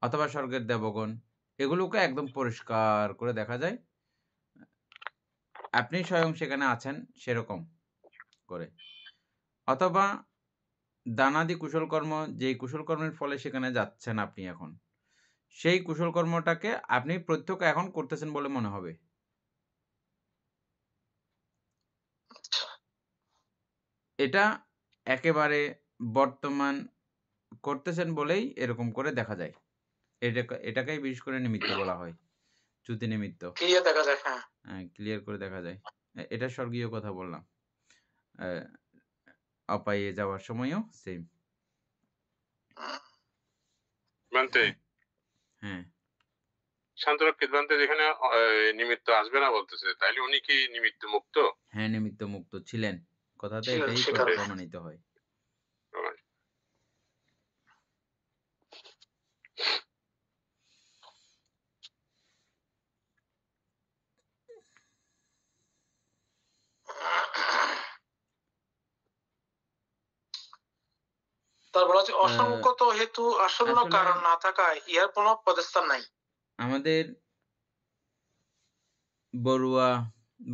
অথবা স্বর্গের দেবগণ, এগুলোকে একদম পরিষ্কার করে দেখা যায়, আপনি স্বয়ং সেখানে আছেন সেরকম করে। অথবা দানাদি কুশলকর্ম, যেই কুশলকর্মের ফলে সেখানে যাচ্ছেন আপনি এখন, সেই কুশলকর্মটাকে আপনি প্রত্যক্ষ এখন করতেছেন বলে মনে হবে। এটা একেবারে বর্তমান করতেছেন বলেই এরকম করে দেখা যায়। এটাকেই বিশেষ করে নিমিত্ত বলা হয়। চ্যুতি নিমিত্ত। ক্লিয়ার দেখা যায়, হ্যাঁ। ক্লিয়ার করে দেখা যায়। এটা স্বর্গীয় কথা বললাম। অ্যা অপায়ে যাওয়ার সময়ও সেম। বান্তে হ্যাঁ। শান্তরক্ষিত বান্তে যেখানে নিমিত্ত আসবে না বলতেছে, তাইলে উনি কি নিমিত্ত মুক্ত? হ্যাঁ, নিমিত্ত মুক্ত ছিলেন। কথাতে ছিলেন, এটাই সেটাই। প্রমাণিত হয়। তারপর হচ্ছে অসংগত হেতু আসন্ন আসলে কারণ না থাকায় ইহার কোনো পদস্থান নাই। আমাদের বড়ুয়া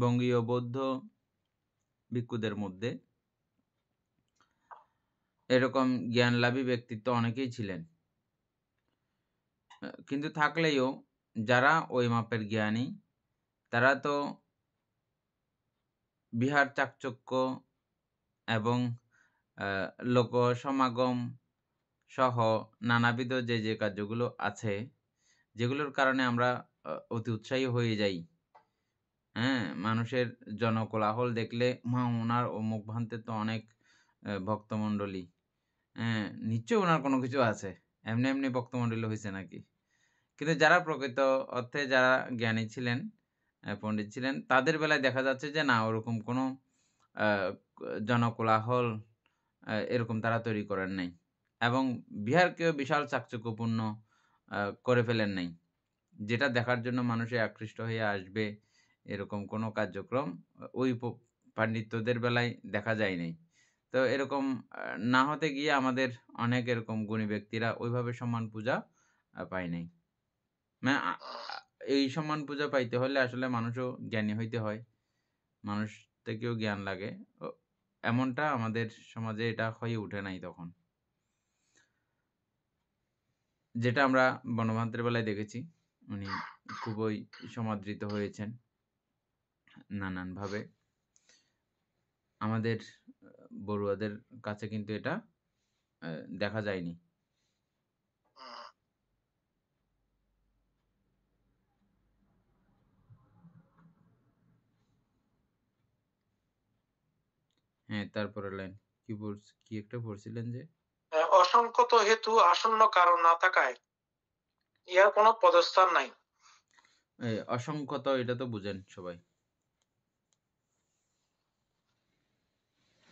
বঙ্গীয় বৌদ্ধ ভিক্ষুদের মধ্যে এরকম জ্ঞানলাভী ব্যক্তিত্ব অনেকেই ছিলেন। কিন্তু থাকলেও যারা ওই মাপের জ্ঞানী তারা তো বিহার চাকচক্য এবং লোক সমাগম সহ নানাবিধ যে কার্যগুলো আছে, যেগুলোর কারণে আমরা অতি উৎসাহী হয়ে যাই। হ্যাঁ, মানুষের জনকোলাহল দেখলে ওনার অমুক ভান্তে তো অনেক ভক্তমণ্ডলী। হ্যাঁ, নিশ্চয়ই ওনার কোনো কিছু আছে। এমনি ভক্তমণ্ডলী হইছে নাকি? কিন্তু যারা প্রকৃত অর্থে যারা জ্ঞানী ছিলেন, পণ্ডিত ছিলেন, তাদের বেলায় দেখা যাচ্ছে যে না ওরকম কোনো আ জনকোলাহল এরকম তারা তৈরি করেন নাই। এবং বিহারকেও বিশাল চাকচক্যপূর্ণ করে ফেলেন নাই। যেটা দেখার জন্য মানুষে আকৃষ্ট হয়ে আসবে এরকম কোনো কার্যক্রম ওই পাণ্ডিত্যদের বেলায় দেখা যায় নাই। তো এরকম না হতে গিয়ে আমাদের অনেক এরকম গুণী ব্যক্তিরা ওইভাবে সম্মান পূজা পায় নাই। মানে এই সম্মান পূজা পাইতে হলে আসলে মানুষও জ্ঞানী হইতে হয়। মানুষ থেকেও জ্ঞান লাগে। এমনটা আমাদের সমাজে এটা হয়ে উঠে নাই তখন। যেটা আমরা বনভান্তের বেলায় দেখেছি। উনি খুবই সমাদৃত হয়েছেন নানানভাবে। আমাদের বড়ুয়াদের কাছে কিন্তু এটা দেখা যায়নি। হ্যাঁ, তারপরের লাইন কি একটা পড়ছিলেন যে? অসংগত হেতু আসন্ন কারণ না থাকায় ইহার কোনো পদস্থান নাই। অসংখ্যত এটা তো বুঝেন সবাই।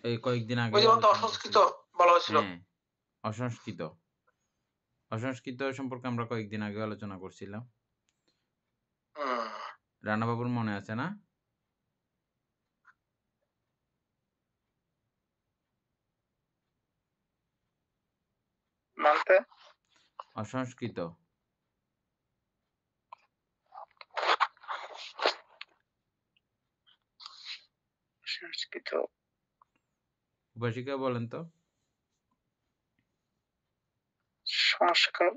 এই কয়েকদিন আগে ওই যেমন তো অসংস্কৃত বলা হয়েছিল। হ্যাঁ, অসংস্কৃত। অসংস্কৃত সম্পর্কে আমরা কয়েকদিন আগে আলোচনা করছিলাম। রানাবাবুর মনে আছে না? মানতে অসংস্কৃত। সংস্কৃত উপাসিকা বলেন তো। সংস্কার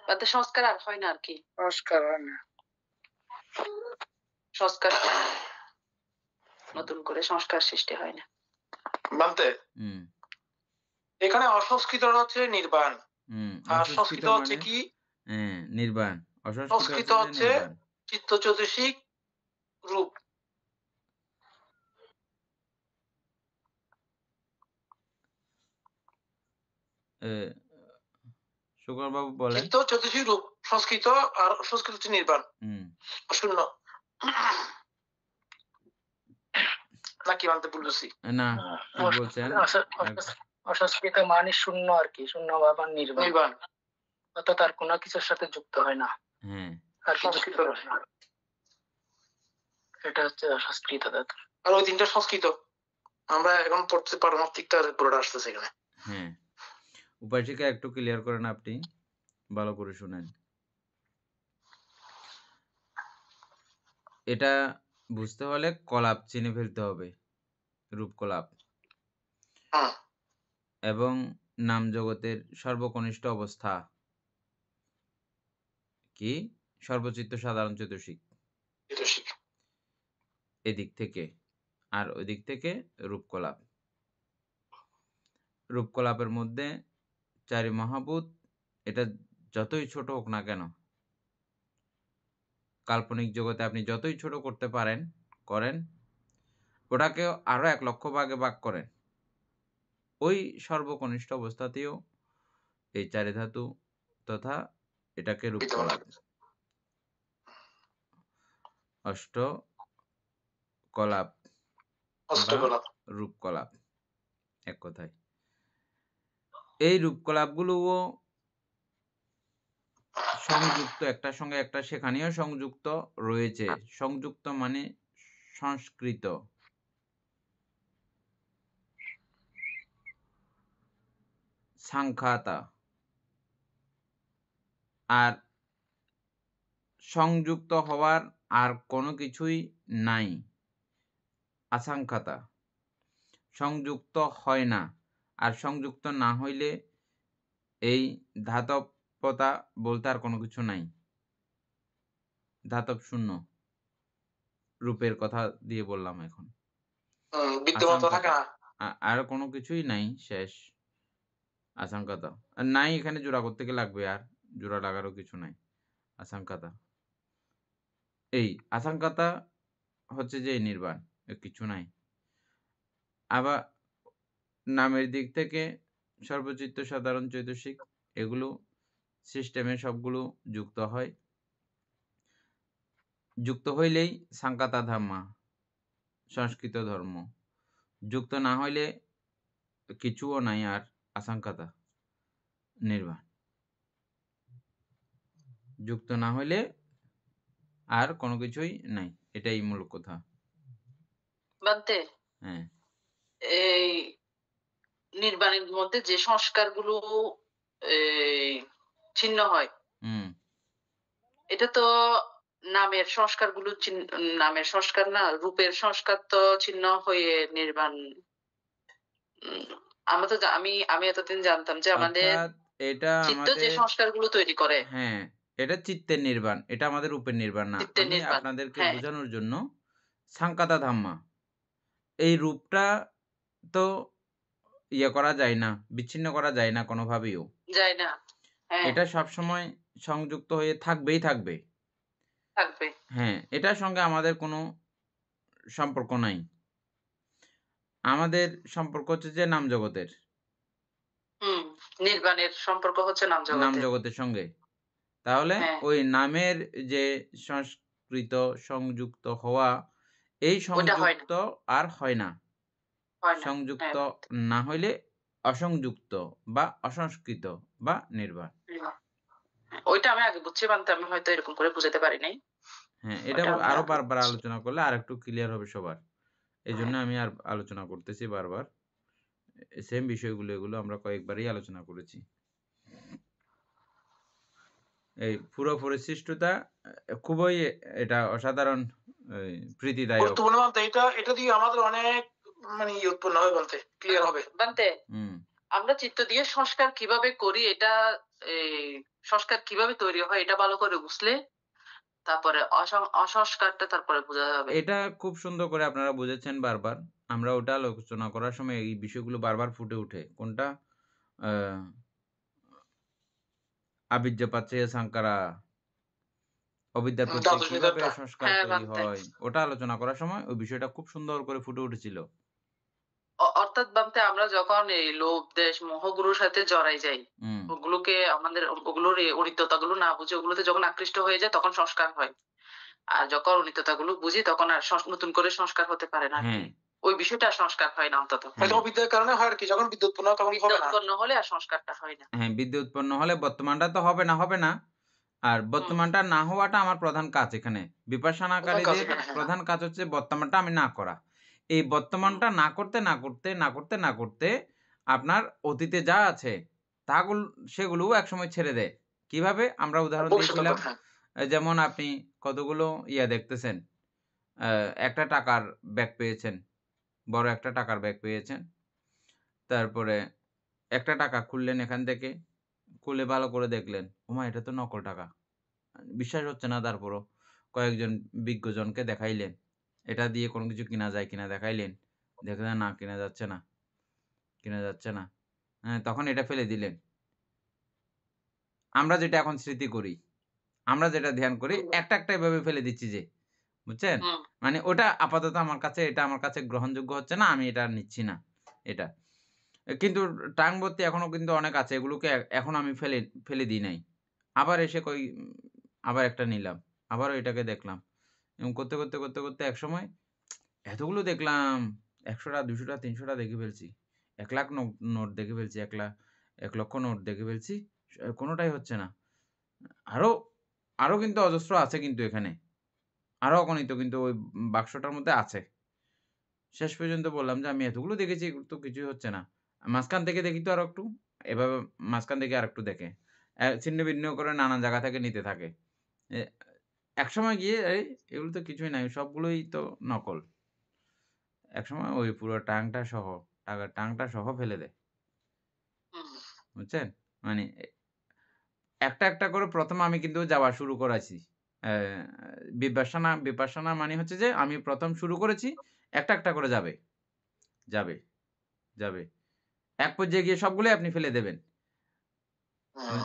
তাতে সংস্কার আর হয় না আর কি। সংস্কার হয় না। সংস্কার নতুন করে সংস্কার সৃষ্টি হয় না। মানতে এখানে অসংস্কৃত হচ্ছে নির্বাণ, আর সংস্কৃত হচ্ছে কি নির্বাণ। সংস্কৃত হচ্ছে চিত্তচৈতসিক রূপ। শুকরবাবু বলেন। চিত্তচৈতসিক রূপ সংস্কৃত, আর সংস্কৃত হচ্ছে নির্বাণ শূন্য। নাকি মানতে বলছি না, কি বলছেন? অসংস্কৃত মানে শূন্য আর কি, শূন্য ভাব আর নির্বাণ, অর্থাৎ আর কোনো কিছুর সাথে যুক্ত হয় না। হ্যাঁ, আর সংস্কৃত এটা হচ্ছে অসংস্কৃত ধাতু। আর ওই তিনটা সংস্কৃত আমরা এখন পড়তে পারমাত্মিকটা পুরোটা আসতেছে এখানে। হ্যাঁ, উপাসিকা একটু ক্লিয়ার করেন, আপনি ভালো করে শুনেন। এটা বুঝতে হলে কলাপ চিনে ফেলতে হবে, রূপকলাপ এবং নাম জগতের সর্বকনিষ্ঠ অবস্থা কি? সর্বচিত্ত সাধারণ চতুর্শিক এদিক থেকে, আর ওই দিক থেকে রূপকলাপ। রূপকলাপের মধ্যে চারি মহাভূত, এটা যতই ছোট হোক না কেন, কাল্পনিক জগতে আপনি যতই ছোট করতে পারেন করেন, ওটাকেও আরো 1,00,000 ভাগে ভাগ করেন, ওই সর্বকনিষ্ঠ অবস্থাতেও এই চারি ধাতু তথা এটাকে রূপকলাপ, অষ্টকলাপ বা অষ্টকলাপ। রূপকলাপ এক কথায়। এই রূপকলাপগুলোও সংযুক্ত, একটার সঙ্গে একটা সেখানেও সংযুক্ত রয়েছে। সংযুক্ত মানে সংস্কৃত। সাংখ্যাতা। আর সংযুক্ত হওয়ার আর কোনো কিছুই নাই, আসাংখ্যাতা। সংযুক্ত হয় না, আর সংযুক্ত না হইলে এই ধাতবতা বলতে আর কোনো কিছু নাই, ধাতব শূন্য। রূপের কথা দিয়ে বললাম এখন। বিদ্যমান তো থাকে না। আর কোনো কিছুই নাই, শেষ। আশঙ্কাতা আর নাই, এখানে জোড়া করতে গেলে লাগবে, আর জোড়া লাগারও কিছু নাই। আশঙ্কাতা, এই আশঙ্কাতা হচ্ছে যে নির্বাণ, কিছু নাই। আবার নামের দিক থেকে সর্বচিত্ত, সাধারণ, চৈতসিক, এগুলো সিস্টেমে সবগুলো যুক্ত হয়। যুক্ত হইলেই সাংকাতা ধাম্মা, সংস্কৃত ধর্ম। যুক্ত না হইলে কিছুও নাই, আর আশঙ্কাতা নির্বাণ। যুক্ত না হইলে আর কোনো কিছুই নাই, এটাই মূল কথা। বান্তে, হ্যাঁ, এই নির্বাণের মধ্যে যে সংস্কারগুলো ছিন্ন হয়, এটা তো নামের সংস্কারগুলো নামের সংস্কার না, রূপের সংস্কার তো ছিন্ন হয়ে নির্বাণ। আমি এতদিন জানতাম যে আমাদের এটা চিত্ত যে সংস্কারগুলো তৈরি করে, হ্যাঁ, এটা চিত্তের নির্বাণ, এটা আমাদের রূপের নির্বাণ না। চিত্তের আমি নির্বাণ। আপনাদেরকে হ্যাঁ। বোঝানোর জন্য সাংকাতা ধাম্মা, এই রূপটা তো ইয়ে করা যায় না, বিচ্ছিন্ন করা যায় না কোনোভাবেও, যায় না। হ্যাঁ, এটা সবসময় সংযুক্ত হয়ে থাকবেই থাকবে। থাকবে। হ্যাঁ, এটার সঙ্গে আমাদের কোনো সম্পর্ক নাই। আমাদের সম্পর্ক হচ্ছে যে নাম জগতের, নির্বাণের সম্পর্ক হচ্ছে নাম নাম জগতের। জগতের সঙ্গে। তাহলে হ্যাঁ। ওই নামের যে সংস্কৃত সংযুক্ত হওয়া, এই ওটা হয় না। সংযুক্ত আর হয় না। হয় না। সংযুক্ত হ্যাঁ। না হইলে অসংযুক্ত বা অসংস্কৃত বা নির্বাণ। ওইটা আমি আগে বুঝছি, বানতে আমি হয়তো এরকম করে বুঝাতে পারি নাই। হ্যাঁ, এটা ওটা আমি আরো আগে বারবার বুঝছি। আলোচনা করলে আর একটু ক্লিয়ার হবে সবার। এই জন্য আমি আর আলোচনা করতেছি বারবার। সেম বিষয়গুলো এগুলো আমরা কয়েকবারই আলোচনা করেছি। এই পুরো পরিশিষ্টতা খুবই এটা অসাধারণ, প্রীতিদায়ক। গুরুত্বপূর্ণ বলতে এটা দিয়ে আমাদের অনেক মানে উৎপন্ন হবে, বলতে ক্লিয়ার হবে। বানতে, আমরা চিত্ত দিয়ে সংস্কার কিভাবে করি, এটা সংস্কার কিভাবে তৈরি হয়, এটা ভালো করে বুঝলে তারপরে অসংস্কারটা তারপরে বোঝা যাবে। এটা খুব সুন্দর করে আপনারা বুঝেছেন বারবার। আমরা ওটা আলোচনা করার সময় এই বিষয়গুলো বারবার ফুটে ওঠে। কোনটা? আবিজ্য পাচ্ছেয় সাংকারা, অবিদ্যার প্রত্যয় কিভাবে সংস্কার তৈরি হয়, ওটা আলোচনা করার সময় ওই বিষয়টা খুব সুন্দর করে ফুটে উঠেছিল। অর্থাৎ বামতে আমরা যখন এই লোভ, দেশ, মোহগুলোর সাথে জড়াই যাই, ওগুলোকে আমাদের ওগুলোর অনিত্যতাগুলো না বুঝে ওগুলোতে যখন আকৃষ্ট হয়ে যায় তখন সংস্কার হয়। আর যখন অনিত্যতাগুলো বুঝি তখন আর নতুন করে সংস্কার হতে পারে না। ওই বিষয়টা সংস্কার হয় না অন্তত। অবিদ্যার কারণে হয় আর কি, যখন বিদ্যুৎ উৎপন্ন তখন হবে না। উৎপন্ন হলে আর সংস্কারটা হয় না। হ্যাঁ, বিদ্যুৎ উৎপন্ন হলে বর্তমানটা তো হবে না। আর বর্তমানটা না হওয়াটা আমার প্রধান কাজ এখানে। বিপাশনাকারীদের প্রধান কাজ হচ্ছে বর্তমানটা আমি না করা। এই বর্তমানটা না করতে আপনার অতীতে যা আছে সেগুলোও একসময় ছেড়ে দেয়। কিভাবে? আমরা উদাহরণ দিয়েছিলাম, যেমন আপনি কতগুলো দেখতেছেন, একটা টাকার ব্যাগ পেয়েছেন, বড় একটা টাকার ব্যাগ পেয়েছেন। তারপরে একটা টাকা খুললেন এখান থেকে, খুলে ভালো করে দেখলেন, ওমা এটা তো নকল টাকা। বিশ্বাস হচ্ছে না, তারপরও কয়েকজন বিজ্ঞজনকে দেখাইলেন, এটা দিয়ে কোনো কিছু কিনা যায় কিনা দেখাইলেন, দেখলেন না কিনা যাচ্ছে না। তখন এটা ফেলে দিলেন। আমরা যেটা এখন স্মৃতি করি, আমরা যেটা ধ্যান করি, হুম, একটা, একটা এভাবে ফেলে দিচ্ছি যে, বুঝছেন? হুম, মানে ওটা আপাতত আমার কাছে এটা আমার কাছে গ্রহণযোগ্য হচ্ছে না, আমি এটা আর নিচ্ছি না, এটা। কিন্তু টাংবর্তী এখনো কিন্তু অনেক আছে। এগুলোকে এখনো আমি ফেলে দিই নাই। আবার এসে আবার একটা নিলাম। আবারও এটাকে দেখলাম। এবং করতে একসময় এতগুলো দেখলাম। ১০০ টা, ২০০ টা, ৩০০ টা দেখে ফেলছি। ১,০০,০০০ নোট দেখে ফেলছি। ১,০০,০০০ নোট দেখে ফেলছি। কোনটাই হচ্ছে না। আরো, আরো কিন্তু অজস্র আছে কিন্তু এখানে। আরো অগণিত কিন্তু ওই বাক্সটার মধ্যে আছে। শেষ পর্যন্ত বললাম যে, "আমি এতগুলো দেখেছি, এগুলো তো কিছুই হচ্ছে না।" মাঝখান থেকে দেখি তো আরেকটু। এভাবে মাঝখান থেকে আরেকটু দেখে। ছিন্ন-ভিন্ন করে নানান জায়গা থেকে নিতে থাকে। এ একসময় গিয়ে এগুলো তো কিছুই নাই। সবগুলোই তো নকল। একসময় ওই পুরো টাংটা সহ ফেলে দেয়। হুম। বুঝছেন? মানে একটা, একটা করে ১ম আমি কিন্তু যাওয়া শুরু করেছি। অ্যা বিপাশানা মানে হচ্ছে যে আমি ১ম শুরু করেছি, একটা, একটা করে যাবে, যাবে, যাবে। এক পর্যায়ে গিয়ে সবগুলোই আপনি ফেলে দেবেন। অ হুম।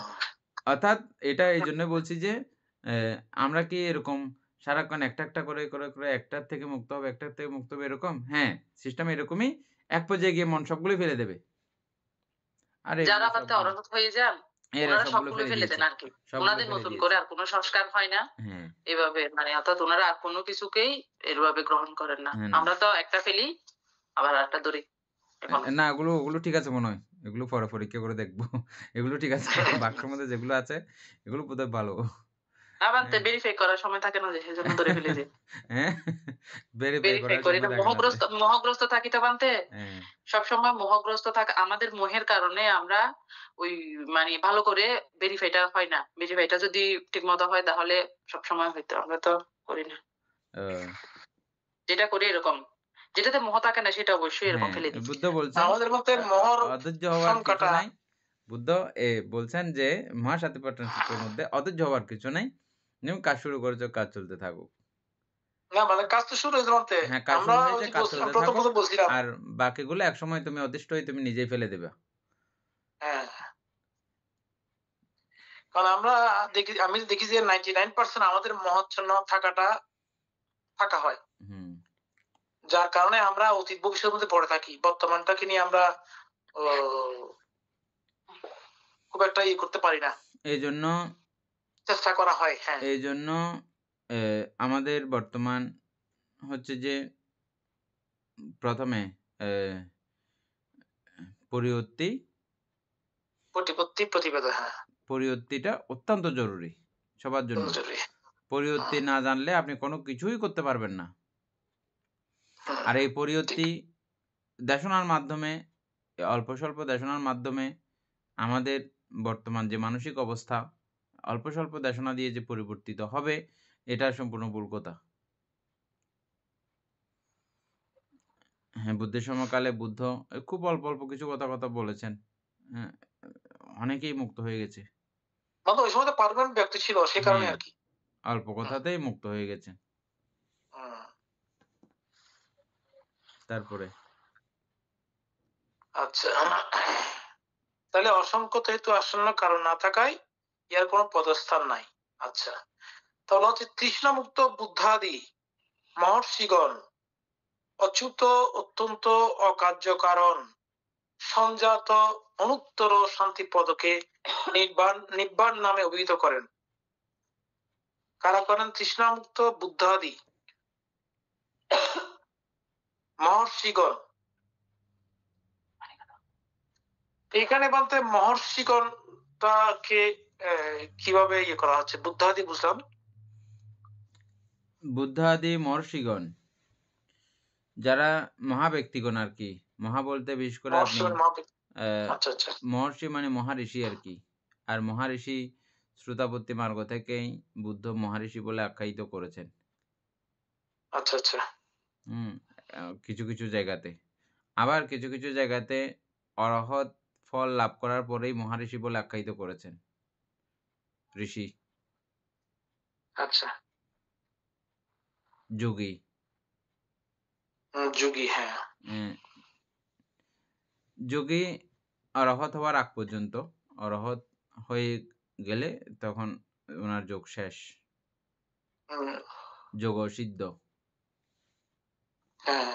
অর্থাৎ এটা এইজন্যই বলছি যে আমরা কি এরকম সারাক্ষণ একটা, একটা করে একটার থেকে মুক্ত হবো, একটার থেকে মুক্ত হবো এরকম? হ্যাঁ, সিস্টেম এরকমই। এক পর্যায়ে গিয়ে মন সবগুলোই ফেলে দেবে। আর যারা এগুলো আবার সবগুলো অনাহত হয়ে যান, এরা উনারা সবগুলো সবগুলো ফেলে ফেলে দিয়েছে। দেন আরকি। সবগুলো উনাদের ফেলে নতুন করে দিয়েছে। আর কোন সংস্কার হয় না। হ্যাঁ, এভাবে মানে অর্থাৎ উনারা আর কোন কিছুকেই এভাবে গ্রহণ করেন না। হ্যাঁ, না। আমরা তো একটা ফেলি, আবার আরেকটা ধরি এখনো। না ওগুলো ঠিক আছে মনে হয়। এগুলো পরে পরীক্ষা করে দেখব। এগুলো ঠিক আছে। বাক্সের মধ্যে যেগুলো আছে এগুলো বোধহয় ভালো। আবার হ্যাঁ। ভেরিফাই করার সময় থাকে না যে সেজন্য ধরে ফেলি যে। হ্যাঁ? ভেরিফাই ভেরিফাই করার করি না। সময় থাকে না যে। মোহগ্রস্ত থাকি তো বানতে। হ্যাঁ, সবসময় মোহগ্রস্ত থাকা আমাদের মোহের কারণে আমরা ওই মানে ভালো করে ভেরিফাইটা হয় না। ভেরিফাইটা যদি ঠিকমতো হয় তাহলে সবসময় হইতো। আমরা তো করি না। ও যেটা করি এরকম। যেটাতে মোহ থাকে না সেটা অবশ্যই এরকম হ্যাঁ, ফেলে দিই। বুদ্ধ বলছেন আমাদের মতে আ অ মোহর অধৈর্য হওয়ার কিছু সংখ্যাটা নাই। বুদ্ধ বলছেন যে মহাসতিপট্টন সূত্রের মধ্যে অধৈর্য হওয়ার কিছু নাই। তুমি কাজ শুরু করেছ, কাজ চলতে থাকুক। না মানে কাজ তো শুরু হয়েছে মানতে। হ্যাঁ, কাজ আমরা শুরু ওই হয়েছে, যে কাজ বলছিলাম চলতে থাকুক। প্রথম বলছিলাম। আর বাকিগুলো একসময় তুমি অতিষ্ঠ হয়ে তুমি নিজেই ফেলে দিবা। হ্যাঁ। কারণ আমি দেখি যে 99% আমাদের মহাচ্ছন্ন থাকা হয়। হুম। যার কারণে আমরা অতীত ভবিষ্যতের মধ্যে পড়ে থাকি। বর্তমানটাকে নিয়ে আমরা ও খুব একটা করতে পারি না। এইজন্য চেষ্টা করা হয়, হ্যাঁ। এইজন্য আমাদের বর্তমান হচ্ছে যে ১ম এ পরিবর্তী প্রতিপত্তি প্রতিবেদন, হ্যাঁ। পরিবর্তীটা অত্যন্ত জরুরি সবার জন্য। জরুরি। পরিবর্তী হুম, না জানলে আপনি কোন কিছুই করতে পারবেন না। হুম, আর এই ঠিক। পরিবর্তী দেশনার মাধ্যমে অল্প স্বল্প দেশনার মাধ্যমে আমাদের বর্তমান যে মানসিক অবস্থা অল্প স্বল্প দেশনা দিয়ে যে পরিবর্তিত হবে এটা সম্পূর্ণ ভুল কথা। হ্যাঁ, বুদ্ধের সময়কালে বুদ্ধ খুব অল্প কিছু কথা বলেছেন। হ্যাঁ, অনেকেই মুক্ত হয়ে গেছে। মানে ওই সময় তো পার্মানেন্ট ব্যক্তি ছিল সে কারণে হ্যাঁ, আরকি। অল্প হুম, কথাতেই মুক্ত হয়ে গেছে। হুম। তারপরে আচ্ছা। তাহলে অসংখ্য হেতু আসন্ন কারণ না থাকায় ইহার কোনো পদস্থান নাই। আচ্ছা। তাহলে হচ্ছে তৃষ্ণামুক্ত বুদ্ধাদি মহর্ষিগণ অচ্যুত অত্যন্ত অকার্যকারণ সংজাত অনুত্তর শান্তি পদকে নিব্বাণ নামে অভিহিত করেন। কারা করেন? তৃষ্ণামুক্ত বুদ্ধাদি মহর্ষিগণ। এখানে বলতে মহর্ষিগণটাকে কিভাবে করা হচ্ছে? বুদ্ধাদি বুঝলাম। বুদ্ধাদি মহর্ষিগণ যারা মহাব্যক্তিগণ আরকি। মহা বলতে বিশেষ করে আপনি মহর্ষিগণ অ্যা আচ্ছা, আচ্ছা। মহর্ষি মানে মহাঋষি আরকি। আর মহাঋষি শ্রুতাপত্তি মার্গ থেকেই বুদ্ধ মহাঋষি বলে আখ্যায়িত করেছেন। আচ্ছা, আচ্ছা। হুম? কিছু জায়গাতে। আবার কিছু জায়গাতে অরহৎ ফল লাভ করার পরেই মহাঋষি বলে আখ্যায়িত করেছেন। ঋষি, আচ্ছা। যোগী। যোগী, হ্যাঁ। অ্যা যোগী অরহত হওয়ার আগ পর্যন্ত। অরহত হয়ে গেলে তখন ওনার যোগ শেষ, হুম, যোগ সিদ্ধ। হ্যাঁ।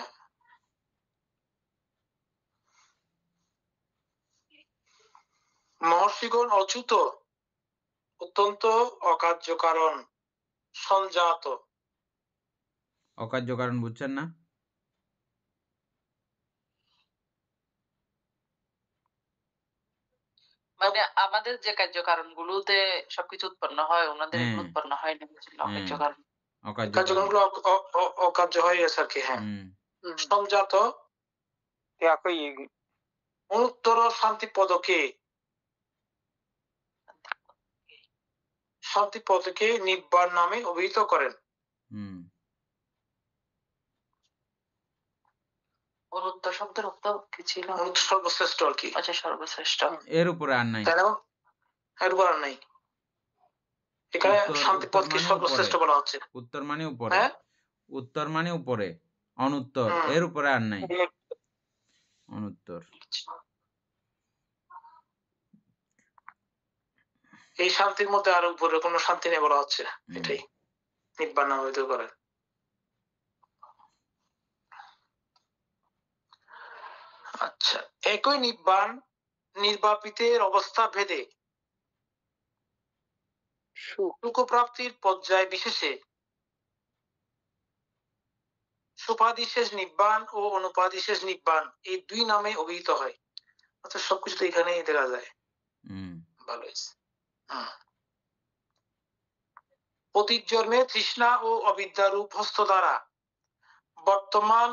মহর্ষিগণ অচ্যুত, অত্যন্ত অকার্যকারণ, সংজাত। অকার্য কারণ বুঝছেন না? মানে আমাদের যে কার্যকারণ গুলোতে সবকিছু উৎপন্ন হয়, ওনাদের এগুলো হ্যাঁ উৎপন্ন হয় না, বুঝলেন? হ্যাঁ অকার্যকারণ। অকার্য কারণ। কার্যক্রমগুলো অকার্য হয়ে গেছে আর কি। হ্যাঁ, সংজাত। অনুত্তর শান্তি পদকে, শান্তি পদকে নিব্বাণ নামে অভিহিত করেন। হুম অনুত্তর শব্দের অর্থ কি ছিল? অনুত্তর সর্বশ্রেষ্ঠ আর কি। আচ্ছা, সর্বশ্রেষ্ঠ। এর উপরে আর নাই। তাই না? এর উপর আর নাই। এখানে উত্তর শান্তি উত্তর পদকে মানে উপরে, সর্বশ্রেষ্ঠ বলা হচ্ছে। উত্তর মানে উপরে, হ্যাঁ, উত্তর মানে উপরে, অনুত্তর হুম। এর উপরে আর নাই। অনুত্তর। এই শান্তির মধ্যে আর উপরে কোনো শান্তি নেই বলা হচ্ছে। হুম। এটাই নিব্বাণ নামে অভিহিত করেন। আচ্ছা, একই নিব্বাণ নির্বাপিতের অবস্থা ভেদে সুখপ্রাপ্তির পর্যায় বিশেষে সুপাদিশেষ নিব্বাণ ও অনুপাদিশেষ নিব্বাণ এই দুই নামে অভিহিত হয়। অর্থাৎ সবকিছু তো এখানেই দেখা যায়। ভালো হয়েছে। অতীত জন্মে তৃষ্ণা ও অবিদ্যারূপ হস্ত দ্বারা বর্তমান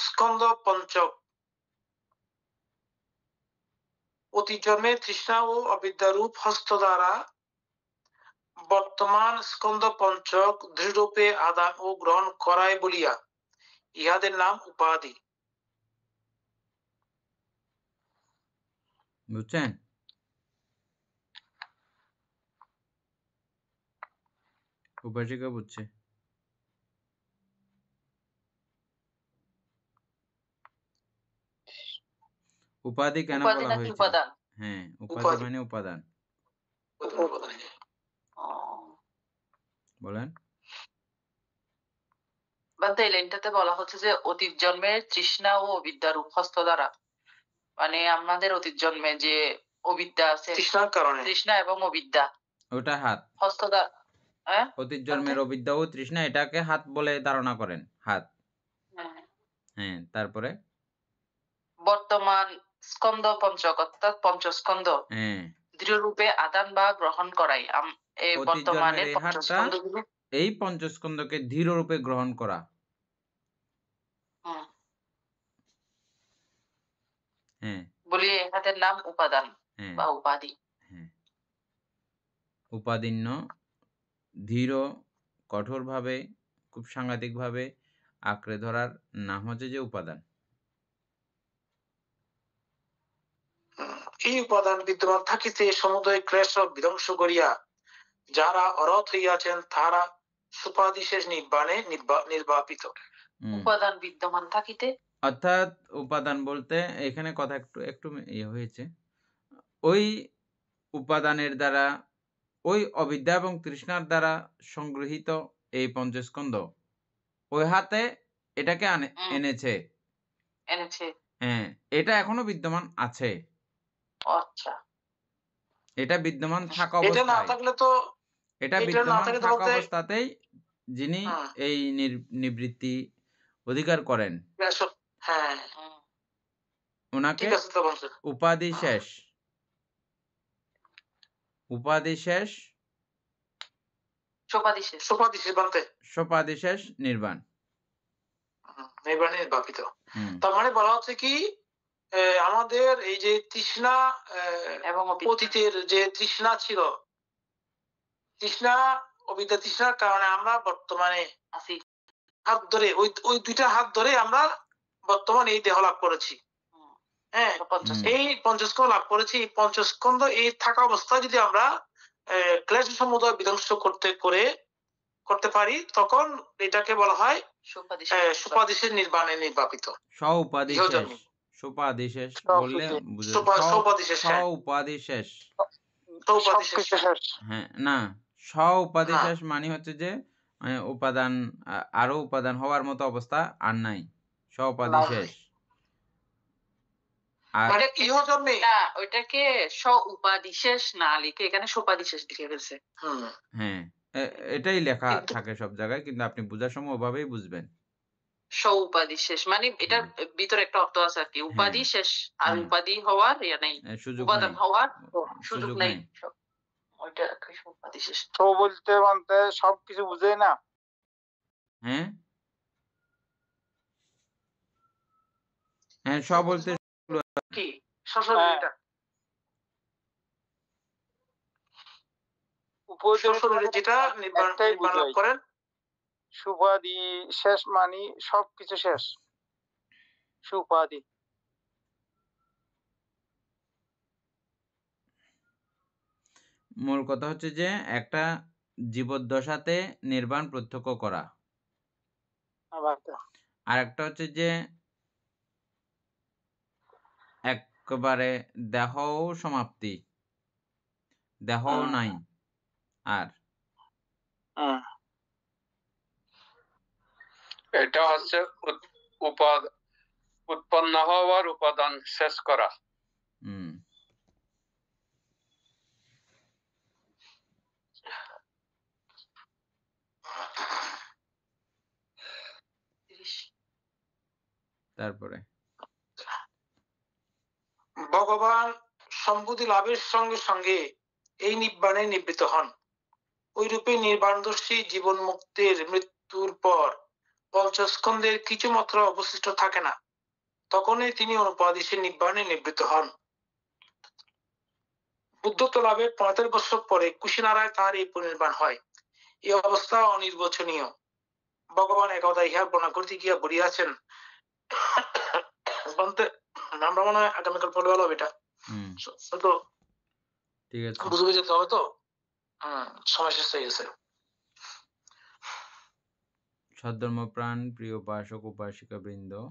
স্কন্দ পঞ্চক, অতীত জন্মে তৃষ্ণা ও অবিদ্যারূপ হস্ত দ্বারা বর্তমান স্কন্দ পঞ্চক দৃঢ়রূপে আদান ও গ্রহণ করায় বলিয়া ইহাদের নাম উপাধি। বুঝছেন? উপাসিকা বুঝছে। উপাধি কেন উপাধি বলা নাকি হয়েছে? উপাদান? হ্যাঁ, উপাধি উপাধি। মানে উপাদান। বলেন। বান্দা এই লাইনটাতে বলা হচ্ছে যে অতীত জন্মের তৃষ্ণা ও অবিদ্যার হস্ত দ্বারা, মানে আমাদের অতীত জন্মে যে অবিদ্যা আছে, তৃষ্ণার কারণে, তৃষ্ণা এবং অবিদ্যা, ওটা হাত। হস্ত দ্বারা। হ্যাঁ, অতীত জন্মের অবিদ্যা ও তৃষ্ণা এটাকে হাত বলে ধারণা করেন। হাত। হ্যাঁ, তারপরে বর্তমান স্কন্দ পঞ্চক অর্থাৎ পঞ্চস্কন্দ হ্যাঁ, দৃঢ়রূপে আদান বা গ্রহণ করাই এই অতীত বর্তমানের জন্মের এই হাতটা, পঞ্চস্কন্ধগুলো। এই পঞ্চস্কন্ধকে দৃঢ়রূপে গ্রহণ করা। হ্যাঁ, বলি এই হাতের নাম উপাদান হ্যাঁ, বা উপাধি। হ্যাঁ। উপাদীন্য দৃঢ় কঠোরভাবে, খুব সাংঘাতিকভাবে আঁকড়ে ধরার নাম হচ্ছে যে উপাদান। এই উপাদান বিদ্যমান থাকিতে সমুদয় ক্লেশ বিধ্বংস করিয়া যারা অরহত হইয়াছেন তারা সুপাদিশেষ নিব্বাণে নির্বাপিত। উপাদান বিদ্যমান থাকিতে, অর্থাৎ উপাদান বলতে এখানে কথা একটু একটু ইয়ে হয়েছে। ওই উপাদানের দ্বারা, ওই অবিদ্যা এবং তৃষ্ণার দ্বারা সংগৃহীত এই পঞ্চস্কন্ধ ওই হাতে এটাকে এনেছে। হ্যাঁ, এটা এখনো বিদ্যমান আছে। আচ্ছা, এটা বিদ্যমান থাকা এটা না অবস্থায়, থাকলে তো, এটা এটা না বিদ্যমান থাকলে তো থাকা বলতে অবস্থাতেই যিনি এই নিবৃত্তি অধিকার করেন হ্যাঁ, ওনাকে ঠিক আছে তো বলছে উপাধি শেষ, উপাধি শেষ, সুপাদিশেষ বলতে সোপাধি শেষ নির্বাণ, নির্বাণে নির্বাপিত। তার মানে বলা হচ্ছে কি, আমাদের এই যে তৃষ্ণা এবং অতীতের যে তৃষ্ণা ছিল, তৃষ্ণা অবিদ্যা তৃষ্ণার কারণে আমরা বর্তমানে হাত ধরে ওই দুইটা হাত ধরে আমরা বর্তমানে এই দেহ লাভ করেছি। হ্যাঁ, এই পঞ্চস্কন্ধ লাভ করেছি। এই পঞ্চস্কন্ধ এই থাকা অবস্থায় যদি আমরা ক্লেশ সমুদয় বিধ্বংস করতে পারি, তখন এটাকে বলা হয় সুপাদিশের নির্বাণে নির্বাপিত। সোপাধি শেষ বললে বুঝে সৌপাধি শেষ, হ্যাঁ। উপাধি শেষ। সৌপাধি শেষ, সবকিছু শেষ। হ্যাঁ, না উপাধি হ্যাঁ। শেষ মানে হচ্ছে যে উপাদান আরো উপাদান হওয়ার মতো অবস্থা আর নাই, উপাধি নাই। শেষ। আর মানে ইহ জন্মে না, ওইটাকে উপাধি শেষ না লিখে এখানে সোপাধি শেষ লিখে ফেলছে। হ্যাঁ, এটাই লেখা কিন্তু- থাকে সব জায়গায়, কিন্তু আপনি বোঝার সময় ওভাবেই বুঝবেন। উপাধি শেষ মানে এটার ভিতরে একটা অর্থ আছে আর কি, উপাধি হ্যাঁ। শেষ আর হুম। উপাধি হওয়ার ইয়া নেই, সুযোগ উপাদান নাই। হওয়ার সুযোগ সুযোগ নেই। নাই। ওইটা উপাধি শেষ। তো বলতে বলতে সবকিছু বুঝে না। হ্যাঁ, হ্যাঁ, সব বলতে কি শ্বশুর হ্যাঁ। এটা উপদেশ শ্বশুরের যেটা একটাই নির্বাণ লাভ বুঝাই। করেন, সুপাদি শেষ মানে সবকিছু শেষ। সুপাদি মূল কথা হচ্ছে যে একটা জীবদ্দশাতে নির্বাণ প্রত্যক্ষ করা, আবার আর একটা হচ্ছে যে একবারে দেহ সমাপ্তি, দেহ নাই আর। এটা হচ্ছে উৎপন্ন হওয়ার উপাদান শেষ করা। হুম, তারপরে ভগবান সম্পত্তি লাভের সঙ্গে সঙ্গে এই নিব্বাণে নিবৃত হন। ওইরূপে নির্বাণদর্শী জীবন মুক্তির মৃত্যুর পর পঞ্চস্কন্ধের কিছু মাত্র অবশিষ্ট থাকে না, তখনই তিনি অনুপাদিশে নিব্বাণে নিবৃত হন। বুদ্ধত্ব লাভের 75 বছর পরে কুশিনারায় তার এই পুনর্নির্বাণ হয়। এই অবস্থা অনির্বচনীয়। ভগবান একদা ইহা বর্ণনা করতে গিয়া বলিয়াছেন, আমরা মনে হয় আগামীকাল পড়লে ভালো হবে এটা, তো ঠিক আছে। বুঝবে যেতে হবে তো, সময় শেষ হয়ে গেছে। সদ্ধর্মপ্রাণ প্রিয় উপাসক উপাসিকা বৃন্দ,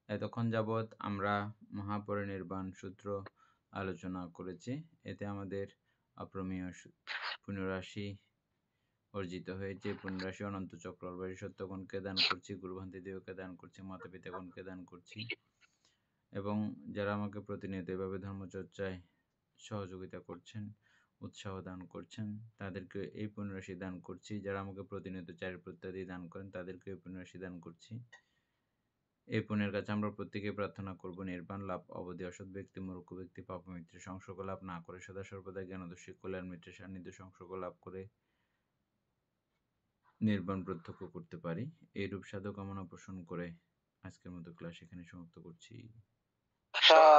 এতক্ষণ যাবৎ আমরা মহাপরিনির্বাণ সূত্র আলোচনা করেছি। এতে আমাদের অপ্রমেয় পুণ্যরাশি অর্জিত হয়েছে। পুণ্যরাশি অনন্ত চক্রবর্তী সত্যগণকে দান করছি, গুরুভান্তি দেবকে দান করছি, মাতা পিতাগণকে দান করছি, এবং যারা আমাকে প্রতিনিয়ত এভাবে ধর্মচর্চায় সহযোগিতা করছেন, উৎসাহ দান করছেন, তাদেরকে এই পুণ্যরাশি দান করছি। যারা আমাকে প্রতিনিয়ত চারিত্র ইত্যাদি দান করেন, তাদেরকে এই পুণ্যরাশি দান করছি। এই পুণ্যের কাছে আমরা প্রত্যেকে প্রার্থনা করব নির্বাণ লাভ, অবধি অসৎ ব্যক্তি, মূর্খ ব্যক্তি, পাপ মিত্রের সংসর্গ লাভ না করে সদা সর্বদা জ্ঞানদর্শী কল্যাণ মিত্রের সান্নিধ্য সংসর্গ লাভ করে নির্বাণ প্রত্যক্ষ করতে পারি। এইরূপ সাধু কামনা পোষণ করে আজকের মতো ক্লাস এখানে সমাপ্ত করছি। সাধু।